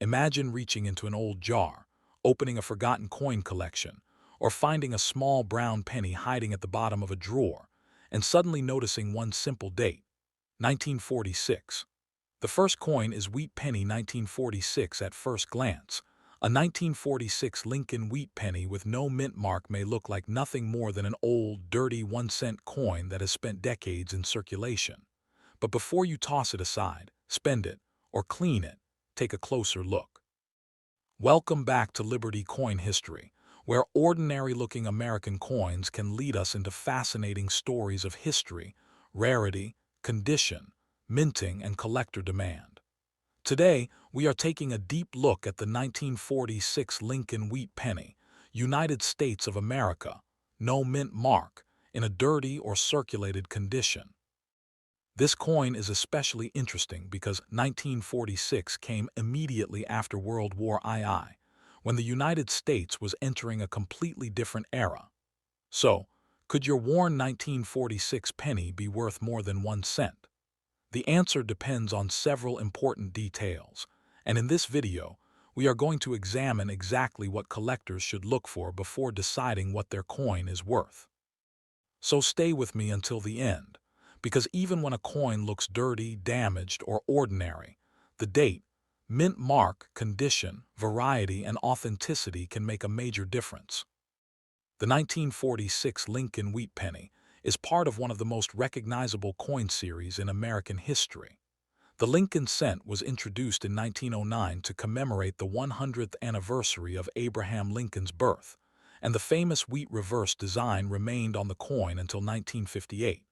Imagine reaching into an old jar, opening a forgotten coin collection, or finding a small brown penny hiding at the bottom of a drawer, and suddenly noticing one simple date, 1946. The first coin is Wheat Penny 1946 at first glance. A 1946 Lincoln Wheat Penny with no mint mark may look like nothing more than an old, dirty 1-cent coin that has spent decades in circulation. But before you toss it aside, spend it, or clean it, take a closer look. Welcome back to Liberty Coin History, where ordinary-looking American coins can lead us into fascinating stories of history, rarity, condition, minting, and collector demand. Today, we are taking a deep look at the 1946 Lincoln Wheat Penny, United States of America, no mint mark, in a dirty or circulated condition. This coin is especially interesting because 1946 came immediately after World War II, when the United States was entering a completely different era. So, could your worn 1946 penny be worth more than 1 cent? The answer depends on several important details, and in this video, we are going to examine exactly what collectors should look for before deciding what their coin is worth. So stay with me until the end, because even when a coin looks dirty, damaged, or ordinary, the date, mint mark, condition, variety, and authenticity can make a major difference. The 1946 Lincoln Wheat Penny is part of one of the most recognizable coin series in American history. The Lincoln cent was introduced in 1909 to commemorate the 100th anniversary of Abraham Lincoln's birth, and the famous wheat reverse design remained on the coin until 1958.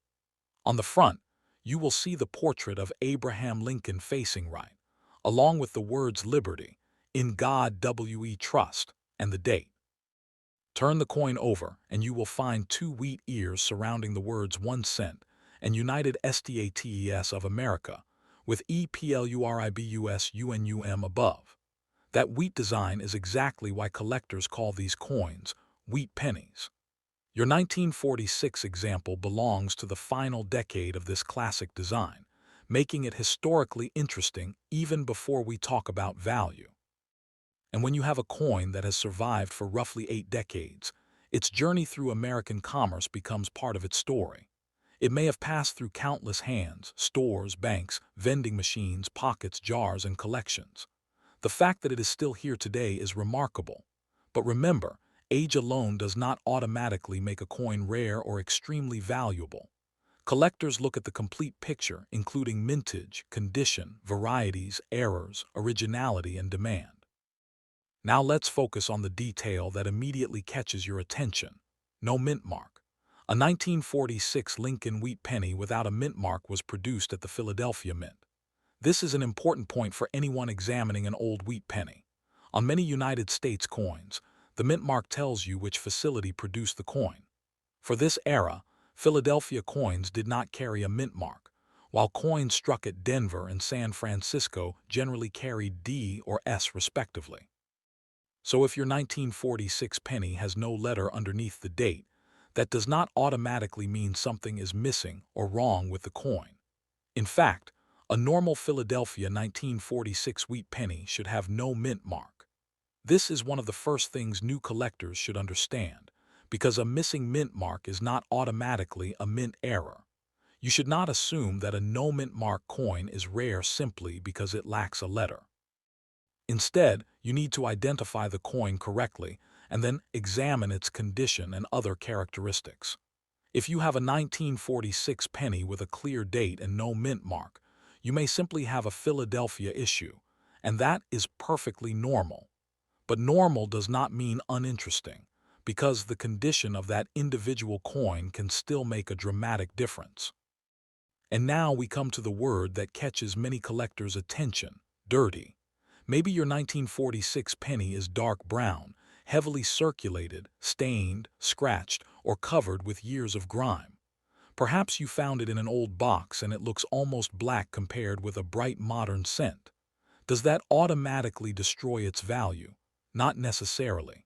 On the front, you will see the portrait of Abraham Lincoln facing right, along with the words Liberty, In God We Trust, and the date. Turn the coin over, and you will find two wheat ears surrounding the words 1 cent and United States of America, with EPLURIBUSUNUM above. That wheat design is exactly why collectors call these coins wheat pennies. Your 1946 example belongs to the final decade of this classic design, making it historically interesting even before we talk about value. And when you have a coin that has survived for roughly 8 decades, its journey through American commerce becomes part of its story. It may have passed through countless hands, stores, banks, vending machines, pockets, jars, and collections. The fact that it is still here today is remarkable. But remember, age alone does not automatically make a coin rare or extremely valuable. Collectors look at the complete picture, including mintage, condition, varieties, errors, originality, and demand. Now let's focus on the detail that immediately catches your attention. No mint mark. A 1946 Lincoln Wheat Penny without a mint mark was produced at the Philadelphia Mint. This is an important point for anyone examining an old wheat penny. On many United States coins, the mint mark tells you which facility produced the coin. For this era, Philadelphia coins did not carry a mint mark, while coins struck at Denver and San Francisco generally carried D or S respectively. So if your 1946 penny has no letter underneath the date, that does not automatically mean something is missing or wrong with the coin. In fact, a normal Philadelphia 1946 wheat penny should have no mint mark. This is one of the first things new collectors should understand, because a missing mint mark is not automatically a mint error. You should not assume that a no mint mark coin is rare simply because it lacks a letter. Instead, you need to identify the coin correctly and then examine its condition and other characteristics. If you have a 1946 penny with a clear date and no mint mark, you may simply have a Philadelphia issue, and that is perfectly normal. But normal does not mean uninteresting, because the condition of that individual coin can still make a dramatic difference. And now we come to the word that catches many collectors' attention: dirty. Maybe your 1946 penny is dark brown, heavily circulated, stained, scratched, or covered with years of grime. Perhaps you found it in an old box and it looks almost black compared with a bright modern cent. Does that automatically destroy its value? Not necessarily.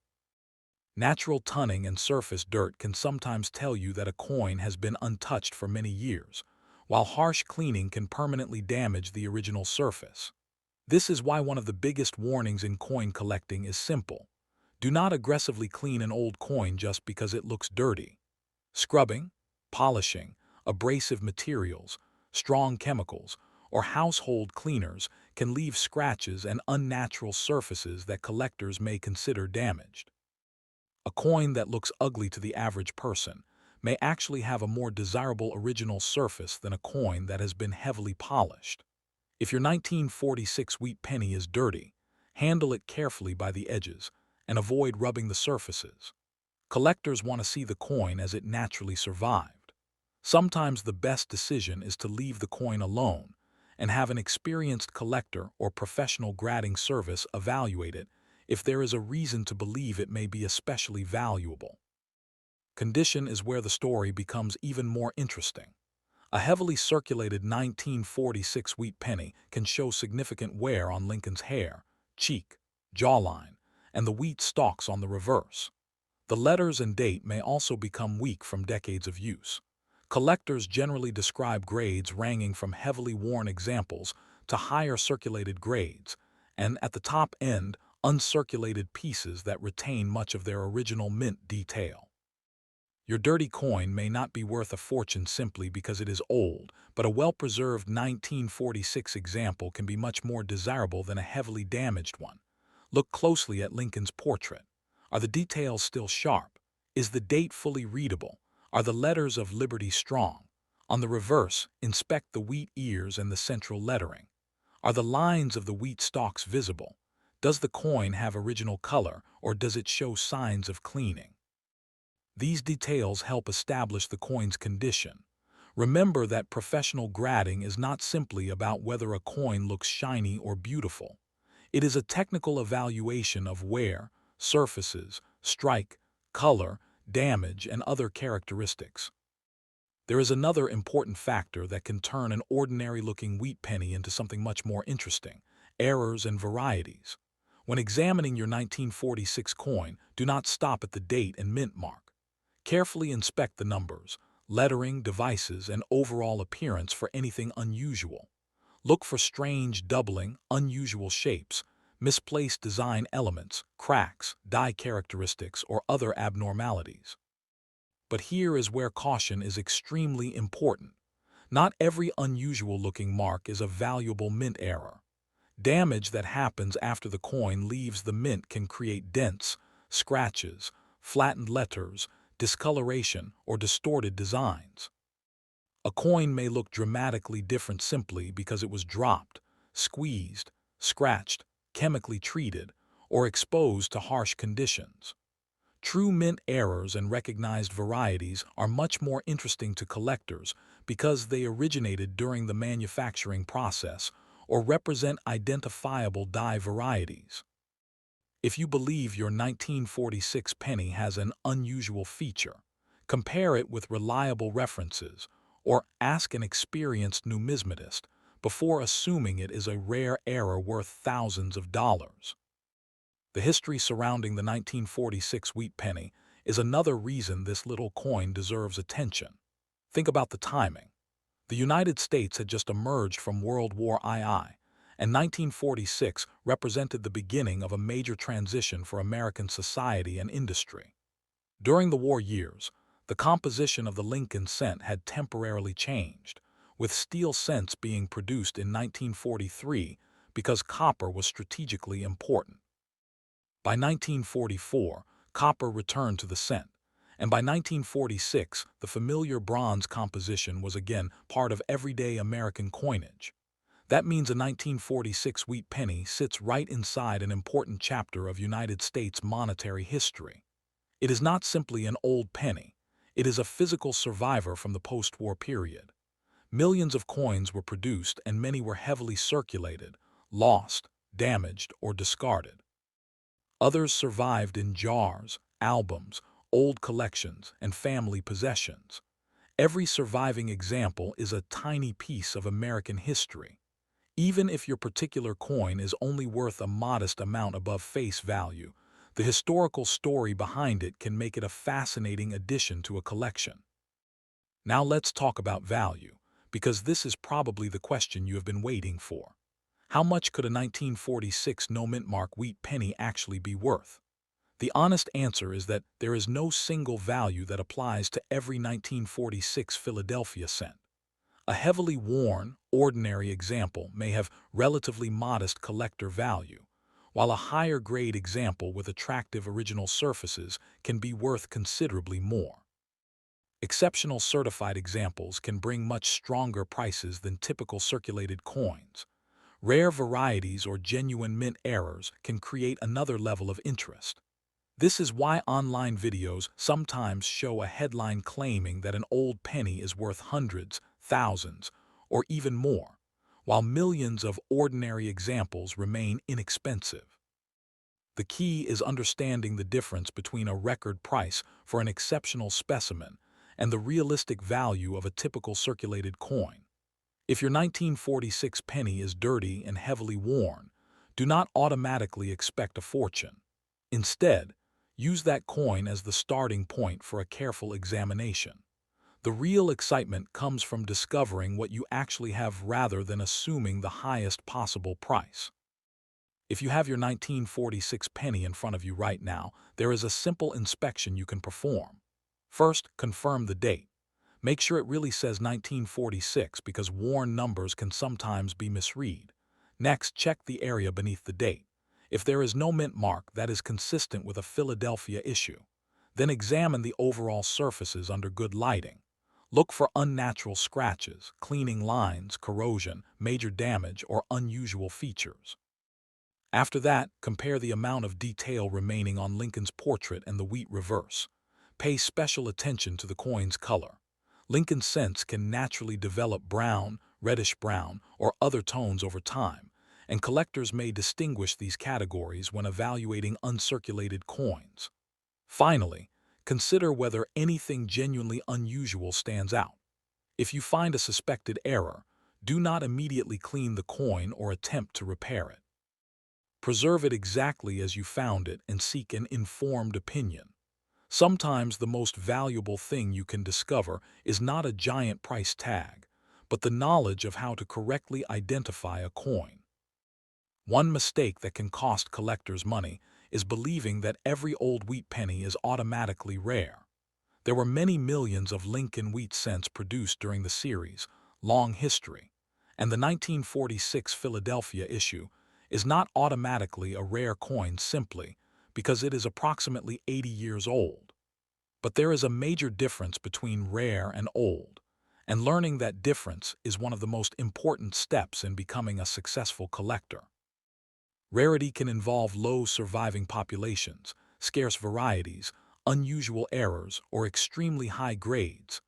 Natural tunning and surface dirt can sometimes tell you that a coin has been untouched for many years, while harsh cleaning can permanently damage the original surface. This is why one of the biggest warnings in coin collecting is simple. Do not aggressively clean an old coin just because it looks dirty. Scrubbing, polishing, abrasive materials, strong chemicals, or household cleaners can leave scratches and unnatural surfaces that collectors may consider damaged. A coin that looks ugly to the average person may actually have a more desirable original surface than a coin that has been heavily polished. If your 1946 wheat penny is dirty, handle it carefully by the edges and avoid rubbing the surfaces. Collectors want to see the coin as it naturally survived. Sometimes the best decision is to leave the coin alone and have an experienced collector or professional grading service evaluate it if there is a reason to believe it may be especially valuable. Condition is where the story becomes even more interesting. A heavily circulated 1946 wheat penny can show significant wear on Lincoln's hair, cheek, jawline, and the wheat stalks on the reverse. The letters and date may also become weak from decades of use. Collectors generally describe grades ranging from heavily worn examples to higher circulated grades, and at the top end, uncirculated pieces that retain much of their original mint detail. Your dirty coin may not be worth a fortune simply because it is old, but a well-preserved 1946 example can be much more desirable than a heavily damaged one. Look closely at Lincoln's portrait. Are the details still sharp? Is the date fully readable? Are the letters of Liberty strong? On the reverse, inspect the wheat ears and the central lettering. Are the lines of the wheat stalks visible? Does the coin have original color, or does it show signs of cleaning? These details help establish the coin's condition. Remember that professional grading is not simply about whether a coin looks shiny or beautiful. It is a technical evaluation of wear, surfaces, strike, color, damage, and other characteristics. There is another important factor that can turn an ordinary-looking wheat penny into something much more interesting: errors and varieties. When examining your 1946 coin, do not stop at the date and mint mark. Carefully inspect the numbers, lettering, devices, and overall appearance for anything unusual. Look for strange doubling, unusual shapes, misplaced design elements, cracks, die characteristics, or other abnormalities. But here is where caution is extremely important. Not every unusual-looking mark is a valuable mint error. Damage that happens after the coin leaves the mint can create dents, scratches, flattened letters, discoloration, or distorted designs. A coin may look dramatically different simply because it was dropped, squeezed, scratched, chemically treated, or exposed to harsh conditions. True mint errors and recognized varieties are much more interesting to collectors because they originated during the manufacturing process or represent identifiable die varieties. If you believe your 1946 penny has an unusual feature, compare it with reliable references or ask an experienced numismatist before assuming it is a rare error worth thousands of dollars. The history surrounding the 1946 wheat penny is another reason this little coin deserves attention. Think about the timing. The United States had just emerged from World War II, and 1946 represented the beginning of a major transition for American society and industry. During the war years, the composition of the Lincoln cent had temporarily changed, with steel cents being produced in 1943 because copper was strategically important. By 1944, copper returned to the cent, and by 1946, the familiar bronze composition was again part of everyday American coinage. That means a 1946 wheat penny sits right inside an important chapter of United States monetary history. It is not simply an old penny. It is a physical survivor from the post-war period. Millions of coins were produced and many were heavily circulated, lost, damaged, or discarded. Others survived in jars, albums, old collections, and family possessions. Every surviving example is a tiny piece of American history. Even if your particular coin is only worth a modest amount above face value, the historical story behind it can make it a fascinating addition to a collection. Now let's talk about value, because this is probably the question you have been waiting for. How much could a 1946 no-mint mark wheat penny actually be worth? The honest answer is that there is no single value that applies to every 1946 Philadelphia cent. A heavily worn, ordinary example may have relatively modest collector value, while a higher-grade example with attractive original surfaces can be worth considerably more. Exceptional certified examples can bring much stronger prices than typical circulated coins. Rare varieties or genuine mint errors can create another level of interest. This is why online videos sometimes show a headline claiming that an old penny is worth hundreds, thousands, or even more, while millions of ordinary examples remain inexpensive. The key is understanding the difference between a record price for an exceptional specimen and the realistic value of a typical circulated coin. If your 1946 penny is dirty and heavily worn, do not automatically expect a fortune. Instead, use that coin as the starting point for a careful examination. The real excitement comes from discovering what you actually have rather than assuming the highest possible price. If you have your 1946 penny in front of you right now, there is a simple inspection you can perform. First, confirm the date. Make sure it really says 1946 because worn numbers can sometimes be misread. Next, check the area beneath the date. If there is no mint mark that is consistent with a Philadelphia issue, then examine the overall surfaces under good lighting. Look for unnatural scratches, cleaning lines, corrosion, major damage, or unusual features. After that, compare the amount of detail remaining on Lincoln's portrait and the wheat reverse. Pay special attention to the coin's color. Lincoln cents can naturally develop brown, reddish-brown, or other tones over time, and collectors may distinguish these categories when evaluating uncirculated coins. Finally, consider whether anything genuinely unusual stands out. If you find a suspected error, do not immediately clean the coin or attempt to repair it. Preserve it exactly as you found it and seek an informed opinion. Sometimes the most valuable thing you can discover is not a giant price tag, but the knowledge of how to correctly identify a coin. One mistake that can cost collectors money is believing that every old wheat penny is automatically rare. There were many millions of Lincoln wheat cents produced during the series, long history, and the 1946 Philadelphia issue is not automatically a rare coin simply because it is approximately 80 years old. But there is a major difference between rare and old, and learning that difference is one of the most important steps in becoming a successful collector. Rarity can involve low surviving populations, scarce varieties, unusual errors, or extremely high grades.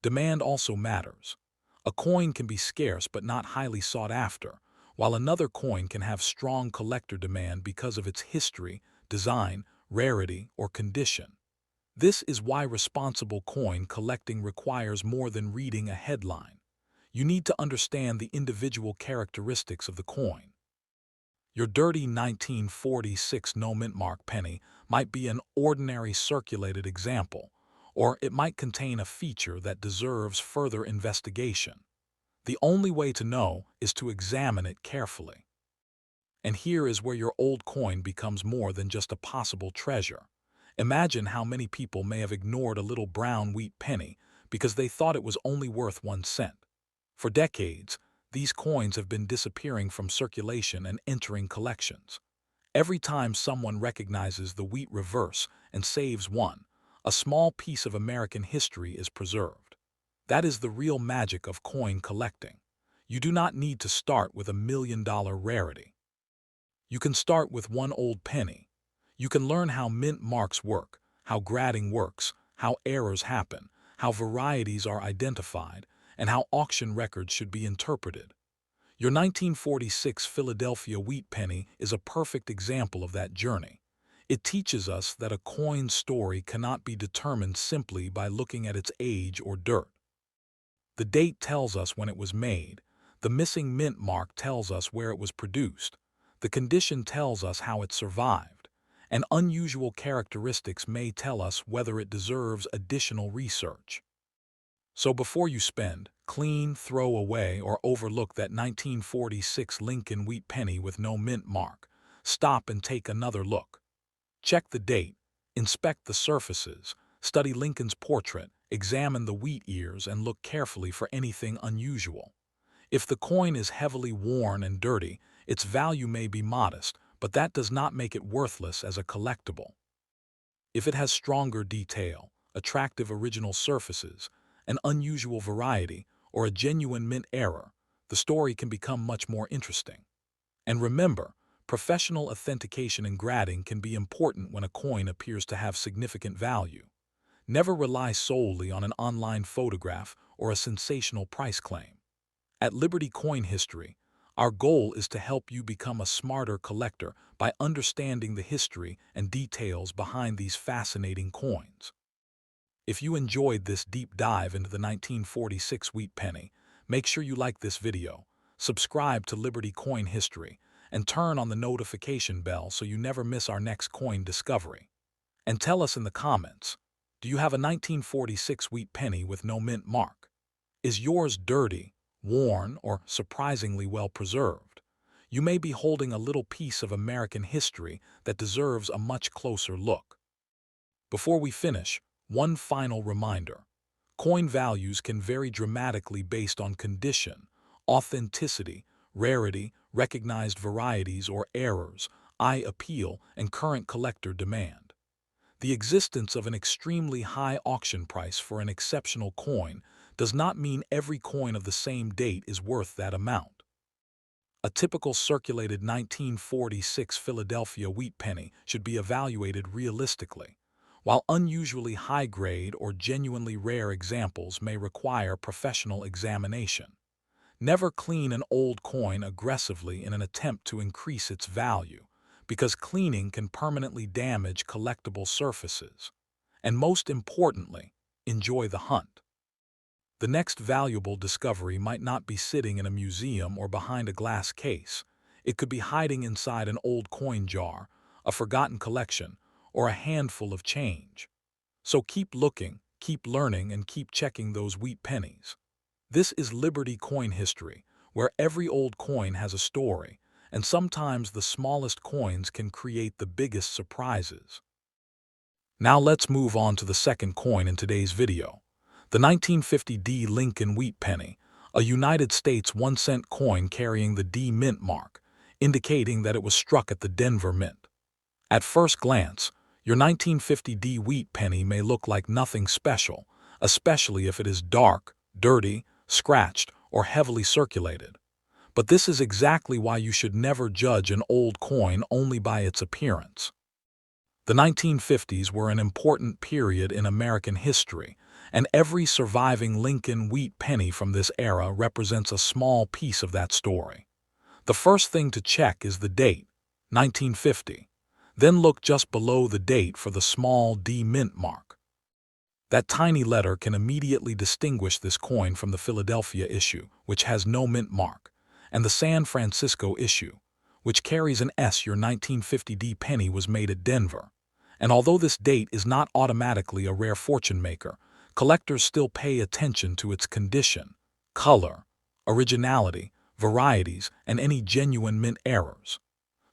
Demand also matters. A coin can be scarce but not highly sought after, while another coin can have strong collector demand because of its history, design, rarity, or condition. This is why responsible coin collecting requires more than reading a headline. You need to understand the individual characteristics of the coin. Your dirty 1946 no-mint mark penny might be an ordinary circulated example, or it might contain a feature that deserves further investigation. The only way to know is to examine it carefully. And here is where your old coin becomes more than just a possible treasure. Imagine how many people may have ignored a little brown wheat penny because they thought it was only worth 1 cent. For decades, these coins have been disappearing from circulation and entering collections. Every time someone recognizes the wheat reverse and saves one, a small piece of American history is preserved. That is the real magic of coin collecting. You do not need to start with $1 million rarity. You can start with one old penny. You can learn how mint marks work, how grading works, how errors happen, how varieties are identified, and how auction records should be interpreted. Your 1946 Philadelphia wheat penny is a perfect example of that journey. It teaches us that a coin's story cannot be determined simply by looking at its age or dirt. The date tells us when it was made. The missing mint mark tells us where it was produced. The condition tells us how it survived. And unusual characteristics may tell us whether it deserves additional research. So before you spend, clean, throw away, or overlook that 1946 Lincoln Wheat Penny with no mint mark, stop and take another look. Check the date, inspect the surfaces, study Lincoln's portrait, examine the wheat ears, and look carefully for anything unusual. If the coin is heavily worn and dirty, its value may be modest, but that does not make it worthless as a collectible. If it has stronger detail, attractive original surfaces, an unusual variety, or a genuine mint error, the story can become much more interesting. And remember, professional authentication and grading can be important when a coin appears to have significant value. Never rely solely on an online photograph or a sensational price claim. At Liberty Coin History, our goal is to help you become a smarter collector by understanding the history and details behind these fascinating coins. If you enjoyed this deep dive into the 1946 Wheat Penny, make sure you like this video, subscribe to Liberty Coin History, and turn on the notification bell so you never miss our next coin discovery. And tell us in the comments, do you have a 1946 Wheat Penny with no mint mark? Is yours dirty, worn, or surprisingly well preserved? You may be holding a little piece of American history that deserves a much closer look. Before we finish, one final reminder. Coin values can vary dramatically based on condition, authenticity, rarity, recognized varieties or errors, eye appeal, and current collector demand. The existence of an extremely high auction price for an exceptional coin does not mean every coin of the same date is worth that amount. A typical circulated 1946 Philadelphia wheat penny should be evaluated realistically, while unusually high-grade or genuinely rare examples may require professional examination. Never clean an old coin aggressively in an attempt to increase its value, because cleaning can permanently damage collectible surfaces. And most importantly, enjoy the hunt. The next valuable discovery might not be sitting in a museum or behind a glass case. It could be hiding inside an old coin jar, a forgotten collection, or a handful of change. So keep looking, keep learning, and keep checking those wheat pennies. This is Liberty Coin History, where every old coin has a story, and sometimes the smallest coins can create the biggest surprises. Now let's move on to the second coin in today's video. The 1950 D Lincoln Wheat Penny, a United States 1-cent coin carrying the D Mint mark, indicating that it was struck at the Denver Mint. At first glance, your 1950 D Wheat Penny may look like nothing special, especially if it is dark, dirty, scratched, or heavily circulated. But this is exactly why you should never judge an old coin only by its appearance. The 1950s were an important period in American history, and every surviving Lincoln Wheat Penny from this era represents a small piece of that story. The first thing to check is the date, 1950. Then look just below the date for the small D Mint mark. That tiny letter can immediately distinguish this coin from the Philadelphia issue, which has no mint mark, and the San Francisco issue, which carries an S. Your 1950 D penny was made at Denver. And although this date is not automatically a rare fortune maker, collectors still pay attention to its condition, color, originality, varieties, and any genuine mint errors.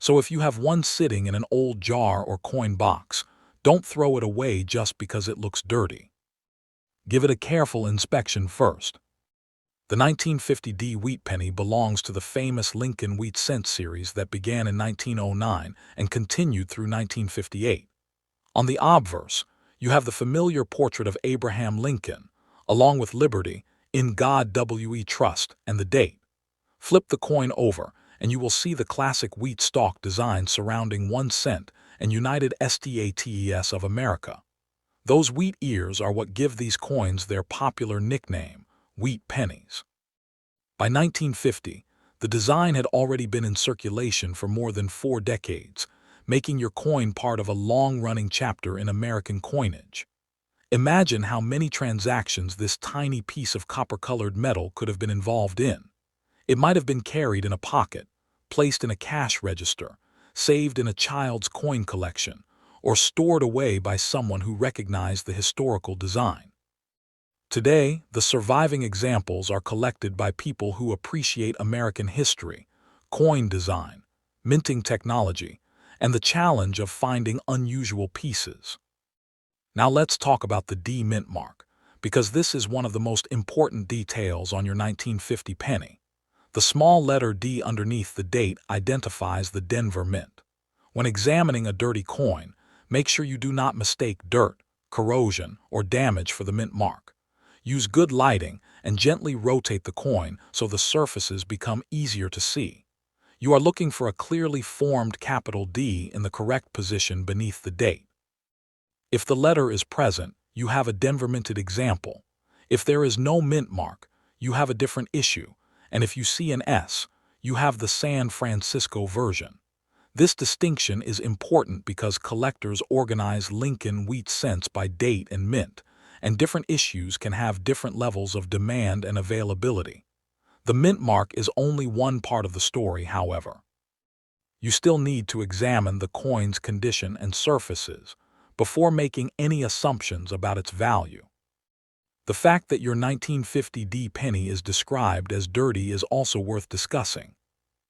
So if you have one sitting in an old jar or coin box, don't throw it away just because it looks dirty. Give it a careful inspection first. The 1950 D Wheat Penny belongs to the famous Lincoln Wheat Cent series that began in 1909 and continued through 1958. On the obverse, you have the familiar portrait of Abraham Lincoln, along with Liberty, In God We Trust, and the date. Flip the coin over, and you will see the classic wheat stalk design surrounding 1 cent and United States of America. Those wheat ears are what give these coins their popular nickname, Wheat Pennies. By 1950, the design had already been in circulation for more than 4 decades, making your coin part of a long-running chapter in American coinage. Imagine how many transactions this tiny piece of copper-colored metal could have been involved in. It might have been carried in a pocket, placed in a cash register, saved in a child's coin collection, or stored away by someone who recognized the historical design. Today, the surviving examples are collected by people who appreciate American history, coin design, minting technology, and the challenge of finding unusual pieces. Now let's talk about the D mint mark, because this is one of the most important details on your 1950 penny. The small letter D underneath the date identifies the Denver Mint. When examining a dirty coin, make sure you do not mistake dirt, corrosion, or damage for the mint mark. Use good lighting and gently rotate the coin so the surfaces become easier to see. You are looking for a clearly formed capital D in the correct position beneath the date. If the letter is present, you have a Denver minted example. If there is no mint mark, you have a different issue, and if you see an S, you have the San Francisco version. This distinction is important because collectors organize Lincoln wheat cents by date and mint, and different issues can have different levels of demand and availability. The mint mark is only one part of the story, however. You still need to examine the coin's condition and surfaces before making any assumptions about its value. The fact that your 1950 D penny is described as dirty is also worth discussing.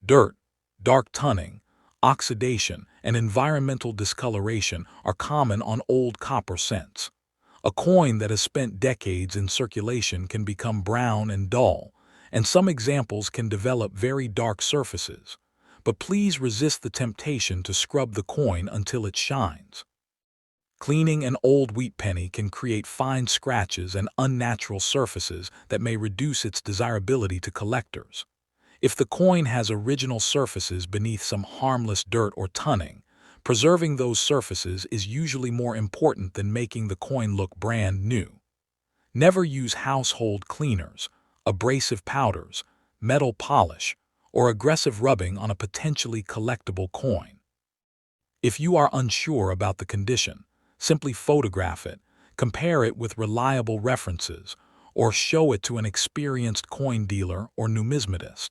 Dirt, dark tunning, oxidation, and environmental discoloration are common on old copper cents. A coin that has spent decades in circulation can become brown and dull, and some examples can develop very dark surfaces. But please resist the temptation to scrub the coin until it shines. Cleaning an old wheat penny can create fine scratches and unnatural surfaces that may reduce its desirability to collectors. If the coin has original surfaces beneath some harmless dirt or tunning, preserving those surfaces is usually more important than making the coin look brand new. Never use household cleaners, abrasive powders, metal polish, or aggressive rubbing on a potentially collectible coin. If you are unsure about the condition, simply photograph it, compare it with reliable references, or show it to an experienced coin dealer or numismatist.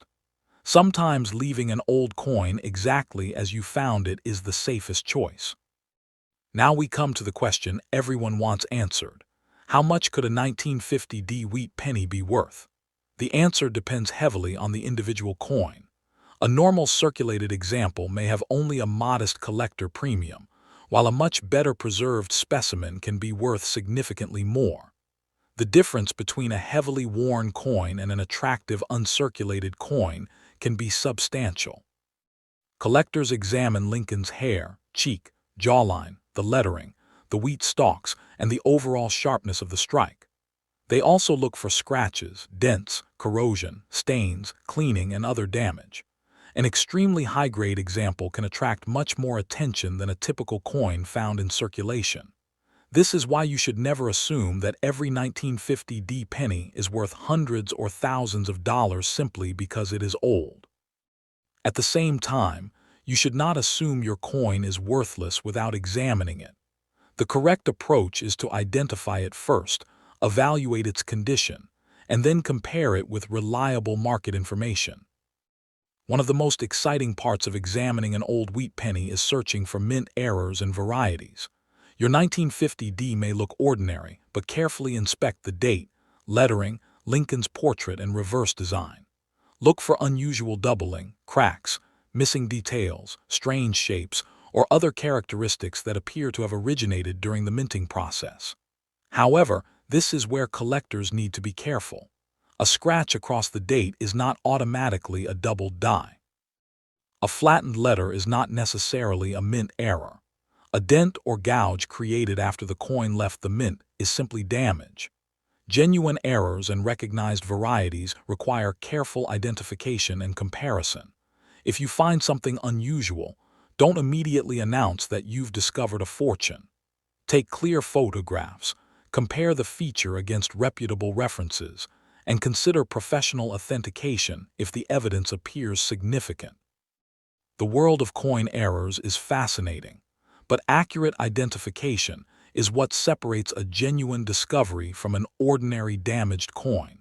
Sometimes leaving an old coin exactly as you found it is the safest choice. Now we come to the question everyone wants answered. How much could a 1950 D wheat penny be worth? The answer depends heavily on the individual coin. A normal circulated example may have only a modest collector premium, while a much better preserved specimen can be worth significantly more. The difference between a heavily worn coin and an attractive uncirculated coin can be substantial. Collectors examine Lincoln's hair, cheek, jawline, the lettering, the wheat stalks, and the overall sharpness of the strike. They also look for scratches, dents, corrosion, stains, cleaning, and other damage. An extremely high-grade example can attract much more attention than a typical coin found in circulation. This is why you should never assume that every 1950 D penny is worth hundreds or thousands of dollars simply because it is old. At the same time, you should not assume your coin is worthless without examining it. The correct approach is to identify it first, evaluate its condition, and then compare it with reliable market information. One of the most exciting parts of examining an old wheat penny is searching for mint errors and varieties. Your 1950 D may look ordinary, but carefully inspect the date, lettering, Lincoln's portrait, and reverse design. Look for unusual doubling, cracks, missing details, strange shapes, or other characteristics that appear to have originated during the minting process. However, this is where collectors need to be careful. A scratch across the date is not automatically a doubled die. A flattened letter is not necessarily a mint error. A dent or gouge created after the coin left the mint is simply damage. Genuine errors and recognized varieties require careful identification and comparison. If you find something unusual, don't immediately announce that you've discovered a fortune. Take clear photographs, compare the feature against reputable references, and consider professional authentication if the evidence appears significant. The world of coin errors is fascinating, but accurate identification is what separates a genuine discovery from an ordinary damaged coin.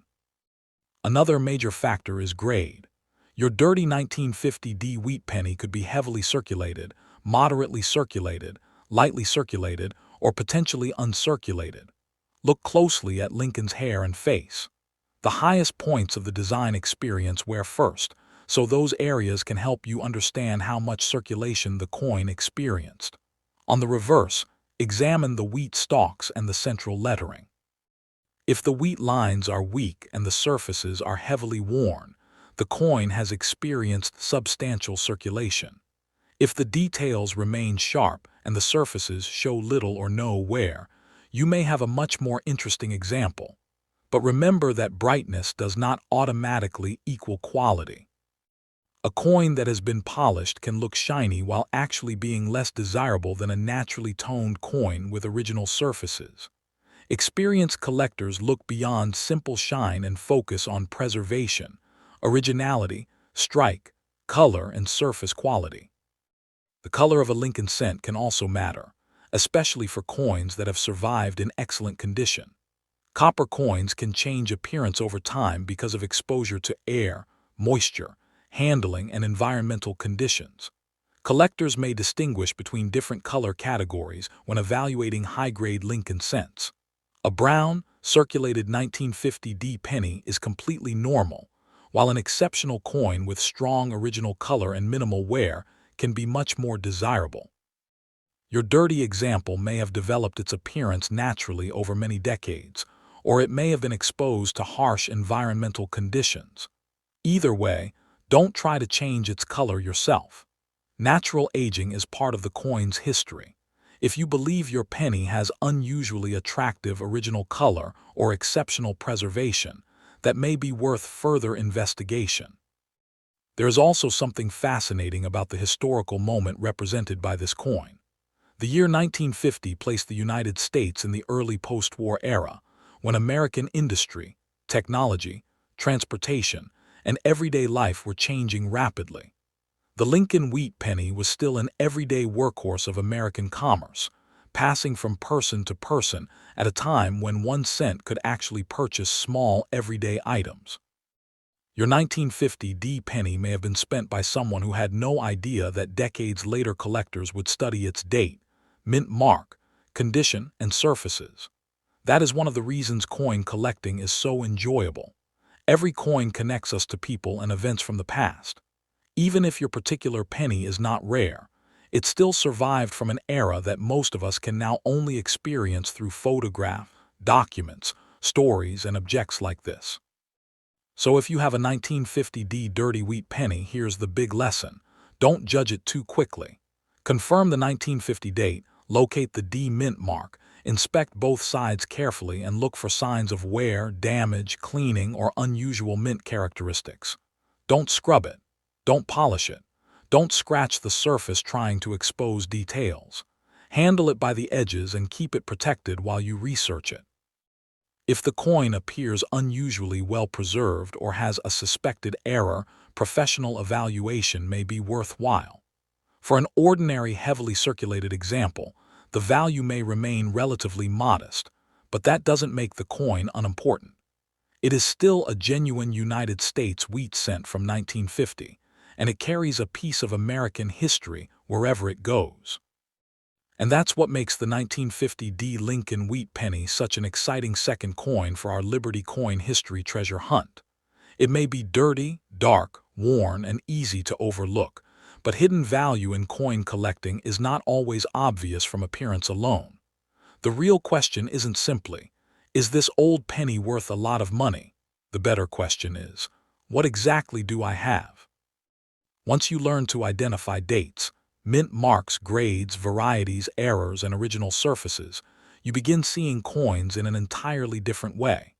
Another major factor is grade. Your dirty 1950 D wheat penny could be heavily circulated, moderately circulated, lightly circulated, or potentially uncirculated. Look closely at Lincoln's hair and face. The highest points of the design experience wear first, so those areas can help you understand how much circulation the coin experienced. On the reverse, examine the wheat stalks and the central lettering. If the wheat lines are weak and the surfaces are heavily worn, the coin has experienced substantial circulation. If the details remain sharp and the surfaces show little or no wear, you may have a much more interesting example. But remember that brightness does not automatically equal quality. A coin that has been polished can look shiny while actually being less desirable than a naturally toned coin with original surfaces. Experienced collectors look beyond simple shine and focus on preservation, originality, strike, color, and surface quality. The color of a Lincoln cent can also matter, especially for coins that have survived in excellent condition. Copper coins can change appearance over time because of exposure to air, moisture, handling, and environmental conditions. Collectors may distinguish between different color categories when evaluating high-grade Lincoln cents. A brown, circulated 1950 penny is completely normal, while an exceptional coin with strong original color and minimal wear can be much more desirable. Your dirty example may have developed its appearance naturally over many decades, or it may have been exposed to harsh environmental conditions. Either way, don't try to change its color yourself. Natural aging is part of the coin's history. If you believe your penny has unusually attractive original color or exceptional preservation, that may be worth further investigation. There is also something fascinating about the historical moment represented by this coin. The year 1950 placed the United States in the early post-war era, when American industry, technology, transportation, and everyday life were changing rapidly. The Lincoln wheat penny was still an everyday workhorse of American commerce, passing from person to person at a time when 1 cent could actually purchase small everyday items. Your 1950 penny may have been spent by someone who had no idea that decades later collectors would study its date, mint mark, condition, and surfaces. That is one of the reasons coin collecting is so enjoyable. Every coin connects us to people and events from the past. Even if your particular penny is not rare, it still survived from an era that most of us can now only experience through photographs, documents, stories, and objects like this. So if you have a 1950 dirty wheat penny, here's the big lesson. Don't judge it too quickly. Confirm the 1950 date, locate the D mint mark, inspect both sides carefully, and look for signs of wear, damage, cleaning, or unusual mint characteristics. Don't scrub it. Don't polish it. Don't scratch the surface trying to expose details. Handle it by the edges and keep it protected while you research it. If the coin appears unusually well preserved or has a suspected error, professional evaluation may be worthwhile. For an ordinary heavily circulated example, the value may remain relatively modest, but that doesn't make the coin unimportant. It is still a genuine United States wheat cent from 1950, and it carries a piece of American history wherever it goes. And that's what makes the 1950 Lincoln wheat penny such an exciting second coin for our Liberty coin history treasure hunt. It may be dirty, dark, worn, and easy to overlook, but hidden value in coin collecting is not always obvious from appearance alone. The real question isn't simply, is this old penny worth a lot of money? The better question is, what exactly do I have? Once you learn to identify dates, mint marks, grades, varieties, errors, and original surfaces, you begin seeing coins in an entirely different way.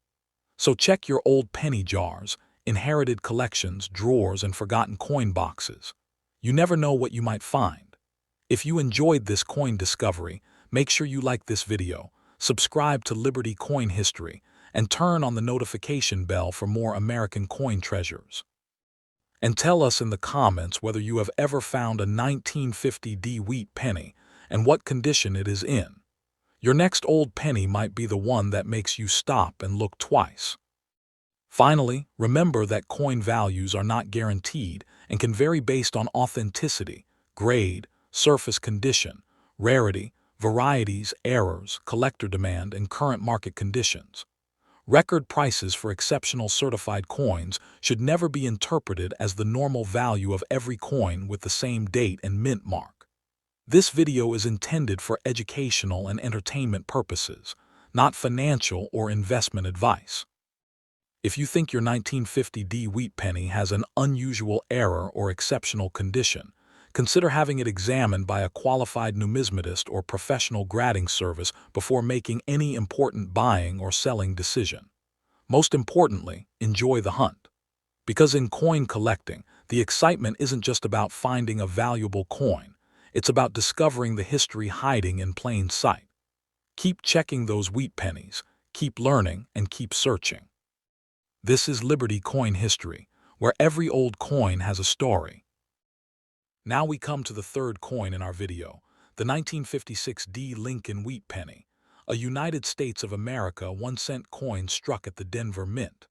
So check your old penny jars, inherited collections, drawers, and forgotten coin boxes. You never know what you might find. If you enjoyed this coin discovery, make sure you like this video, subscribe to Liberty Coin History, and turn on the notification bell for more American coin treasures. And tell us in the comments whether you have ever found a 1950 wheat penny and what condition it is in. Your next old penny might be the one that makes you stop and look twice. Finally, remember that coin values are not guaranteed and can vary based on authenticity, grade, surface condition, rarity, varieties, errors, collector demand, and current market conditions. Record prices for exceptional certified coins should never be interpreted as the normal value of every coin with the same date and mint mark. This video is intended for educational and entertainment purposes, not financial or investment advice. If you think your 1950D wheat penny has an unusual error or exceptional condition, consider having it examined by a qualified numismatist or professional grading service before making any important buying or selling decision. Most importantly, enjoy the hunt. Because in coin collecting, the excitement isn't just about finding a valuable coin, it's about discovering the history hiding in plain sight. Keep checking those wheat pennies, keep learning, and keep searching. This is Liberty Coin History, where every old coin has a story. Now we come to the third coin in our video, the 1956D Lincoln Wheat Penny, a United States of America 1-cent coin struck at the Denver Mint.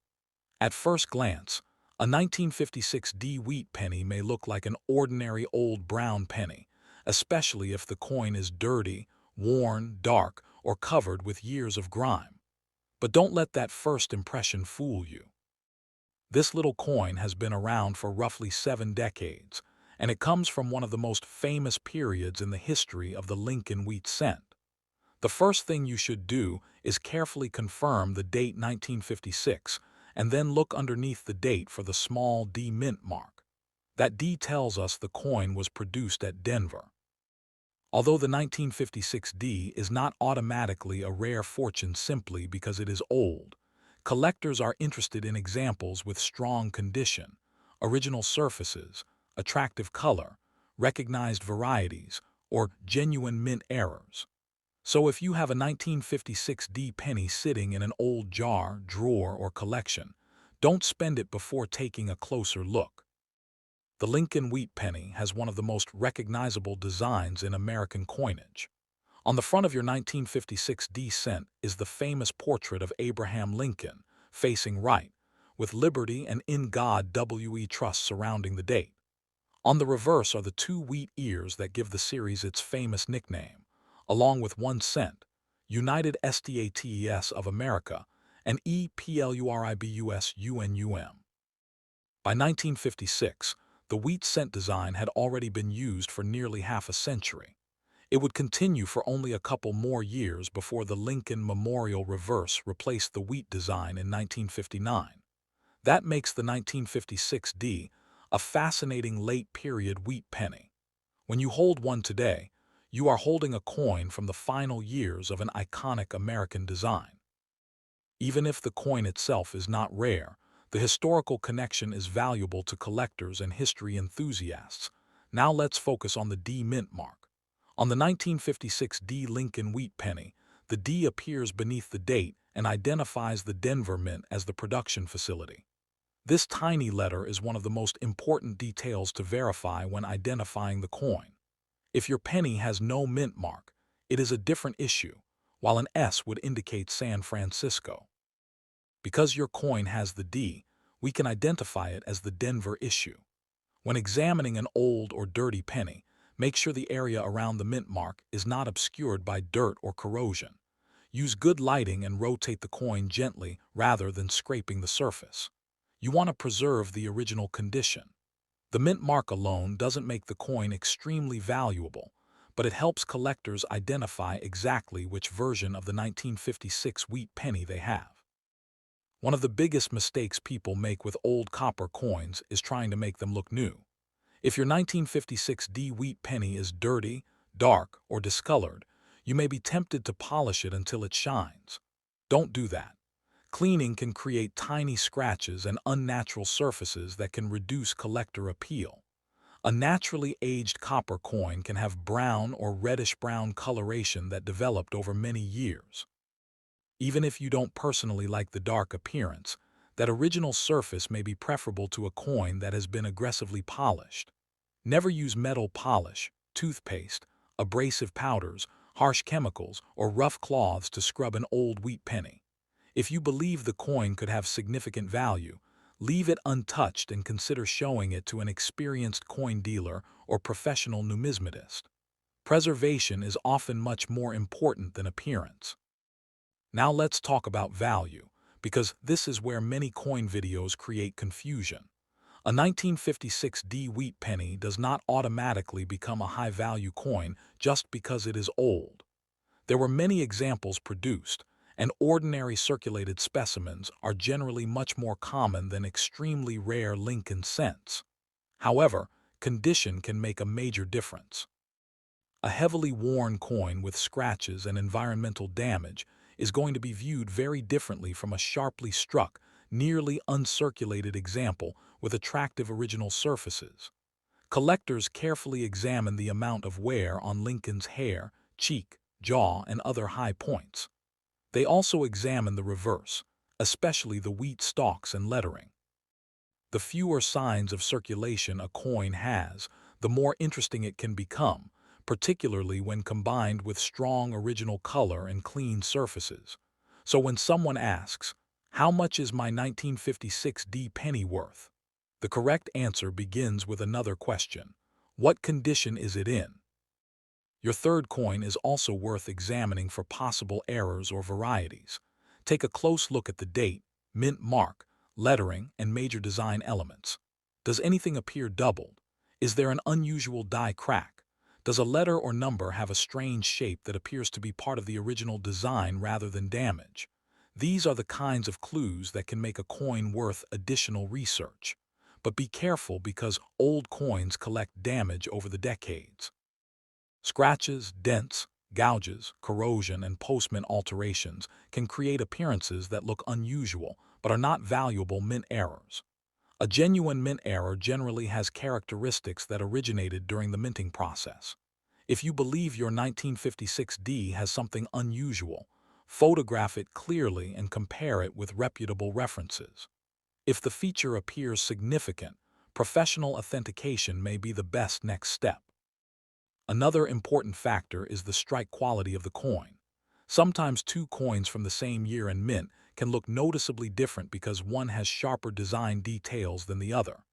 At first glance, a 1956D wheat penny may look like an ordinary old brown penny, especially if the coin is dirty, worn, dark, or covered with years of grime. But don't let that first impression fool you. This little coin has been around for roughly 7 decades, and it comes from one of the most famous periods in the history of the Lincoln wheat cent. The first thing you should do is carefully confirm the date 1956, and then look underneath the date for the small D mint mark. That D tells us the coin was produced at Denver. Although the 1956D is not automatically a rare fortune simply because it is old, collectors are interested in examples with strong condition, original surfaces, attractive color, recognized varieties, or genuine mint errors. So if you have a 1956D penny sitting in an old jar, drawer, or collection, don't spend it before taking a closer look. The Lincoln wheat penny has one of the most recognizable designs in American coinage. On the front of your 1956D cent is the famous portrait of Abraham Lincoln, facing right, with Liberty and In God We Trust surrounding the date. On the reverse are the 2 wheat ears that give the series its famous nickname, along with 1 cent, United States of America, and EPLURIBUS UNUM. By 1956, the wheat cent design had already been used for nearly half a century. It would continue for only a couple more years before the Lincoln Memorial reverse replaced the wheat design in 1959. That makes the 1956D a fascinating late-period wheat penny. When you hold one today, you are holding a coin from the final years of an iconic American design. Even if the coin itself is not rare, the historical connection is valuable to collectors and history enthusiasts. Now let's focus on the D mint mark. On the 1956D Lincoln wheat penny, the D appears beneath the date and identifies the Denver Mint as the production facility. This tiny letter is one of the most important details to verify when identifying the coin. If your penny has no mint mark, it is a different issue, while an S would indicate San Francisco. Because your coin has the D, we can identify it as the Denver issue. When examining an old or dirty penny, make sure the area around the mint mark is not obscured by dirt or corrosion. Use good lighting and rotate the coin gently rather than scraping the surface. You want to preserve the original condition. The mint mark alone doesn't make the coin extremely valuable, but it helps collectors identify exactly which version of the 1956 wheat penny they have. One of the biggest mistakes people make with old copper coins is trying to make them look new. If your 1956D wheat penny is dirty, dark, or discolored, you may be tempted to polish it until it shines. Don't do that. Cleaning can create tiny scratches and unnatural surfaces that can reduce collector appeal. A naturally aged copper coin can have brown or reddish-brown coloration that developed over many years. Even if you don't personally like the dark appearance, that original surface may be preferable to a coin that has been aggressively polished. Never use metal polish, toothpaste, abrasive powders, harsh chemicals, or rough cloths to scrub an old wheat penny. If you believe the coin could have significant value, leave it untouched and consider showing it to an experienced coin dealer or professional numismatist. Preservation is often much more important than appearance. Now let's talk about value, because this is where many coin videos create confusion. A 1956 wheat penny does not automatically become a high-value coin just because it is old. There were many examples produced, and ordinary circulated specimens are generally much more common than extremely rare Lincoln cents. However, condition can make a major difference. A heavily worn coin with scratches and environmental damage is going to be viewed very differently from a sharply struck, nearly uncirculated example with attractive original surfaces. Collectors carefully examine the amount of wear on Lincoln's hair, cheek, jaw, and other high points. They also examine the reverse, especially the wheat stalks and lettering. The fewer signs of circulation a coin has, the more interesting it can become, particularly when combined with strong original color and clean surfaces. So when someone asks, "How much is my 1956 penny worth?" the correct answer begins with another question. What condition is it in? Your third coin is also worth examining for possible errors or varieties. Take a close look at the date, mint mark, lettering, and major design elements. Does anything appear doubled? Is there an unusual die crack? Does a letter or number have a strange shape that appears to be part of the original design rather than damage? These are the kinds of clues that can make a coin worth additional research. But be careful because old coins collect damage over the decades. Scratches, dents, gouges, corrosion, and postmint alterations can create appearances that look unusual but are not valuable mint errors. A genuine mint error generally has characteristics that originated during the minting process. If you believe your 1956 has something unusual, photograph it clearly and compare it with reputable references. If the feature appears significant, professional authentication may be the best next step. Another important factor is the strike quality of the coin. Sometimes two coins from the same year and mint can look noticeably different because one has sharper design details than the other.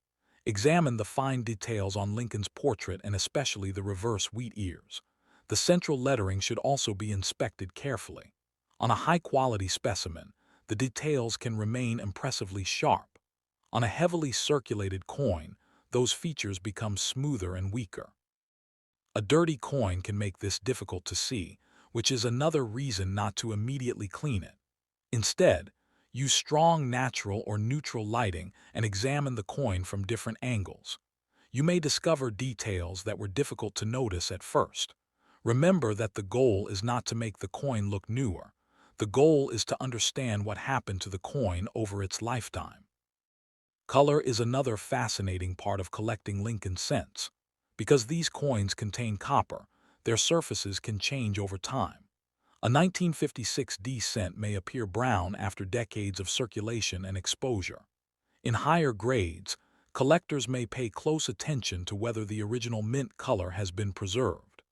Examine the fine details on Lincoln's portrait and especially the reverse wheat ears. The central lettering should also be inspected carefully. On a high-quality specimen, the details can remain impressively sharp. On a heavily circulated coin, those features become smoother and weaker. A dirty coin can make this difficult to see, which is another reason not to immediately clean it. Instead, use strong natural or neutral lighting and examine the coin from different angles. You may discover details that were difficult to notice at first. Remember that the goal is not to make the coin look newer. The goal is to understand what happened to the coin over its lifetime. Color is another fascinating part of collecting Lincoln cents. Because these coins contain copper, their surfaces can change over time. A 1956 cent may appear brown after decades of circulation and exposure. In higher grades, collectors may pay close attention to whether the original mint color has been preserved.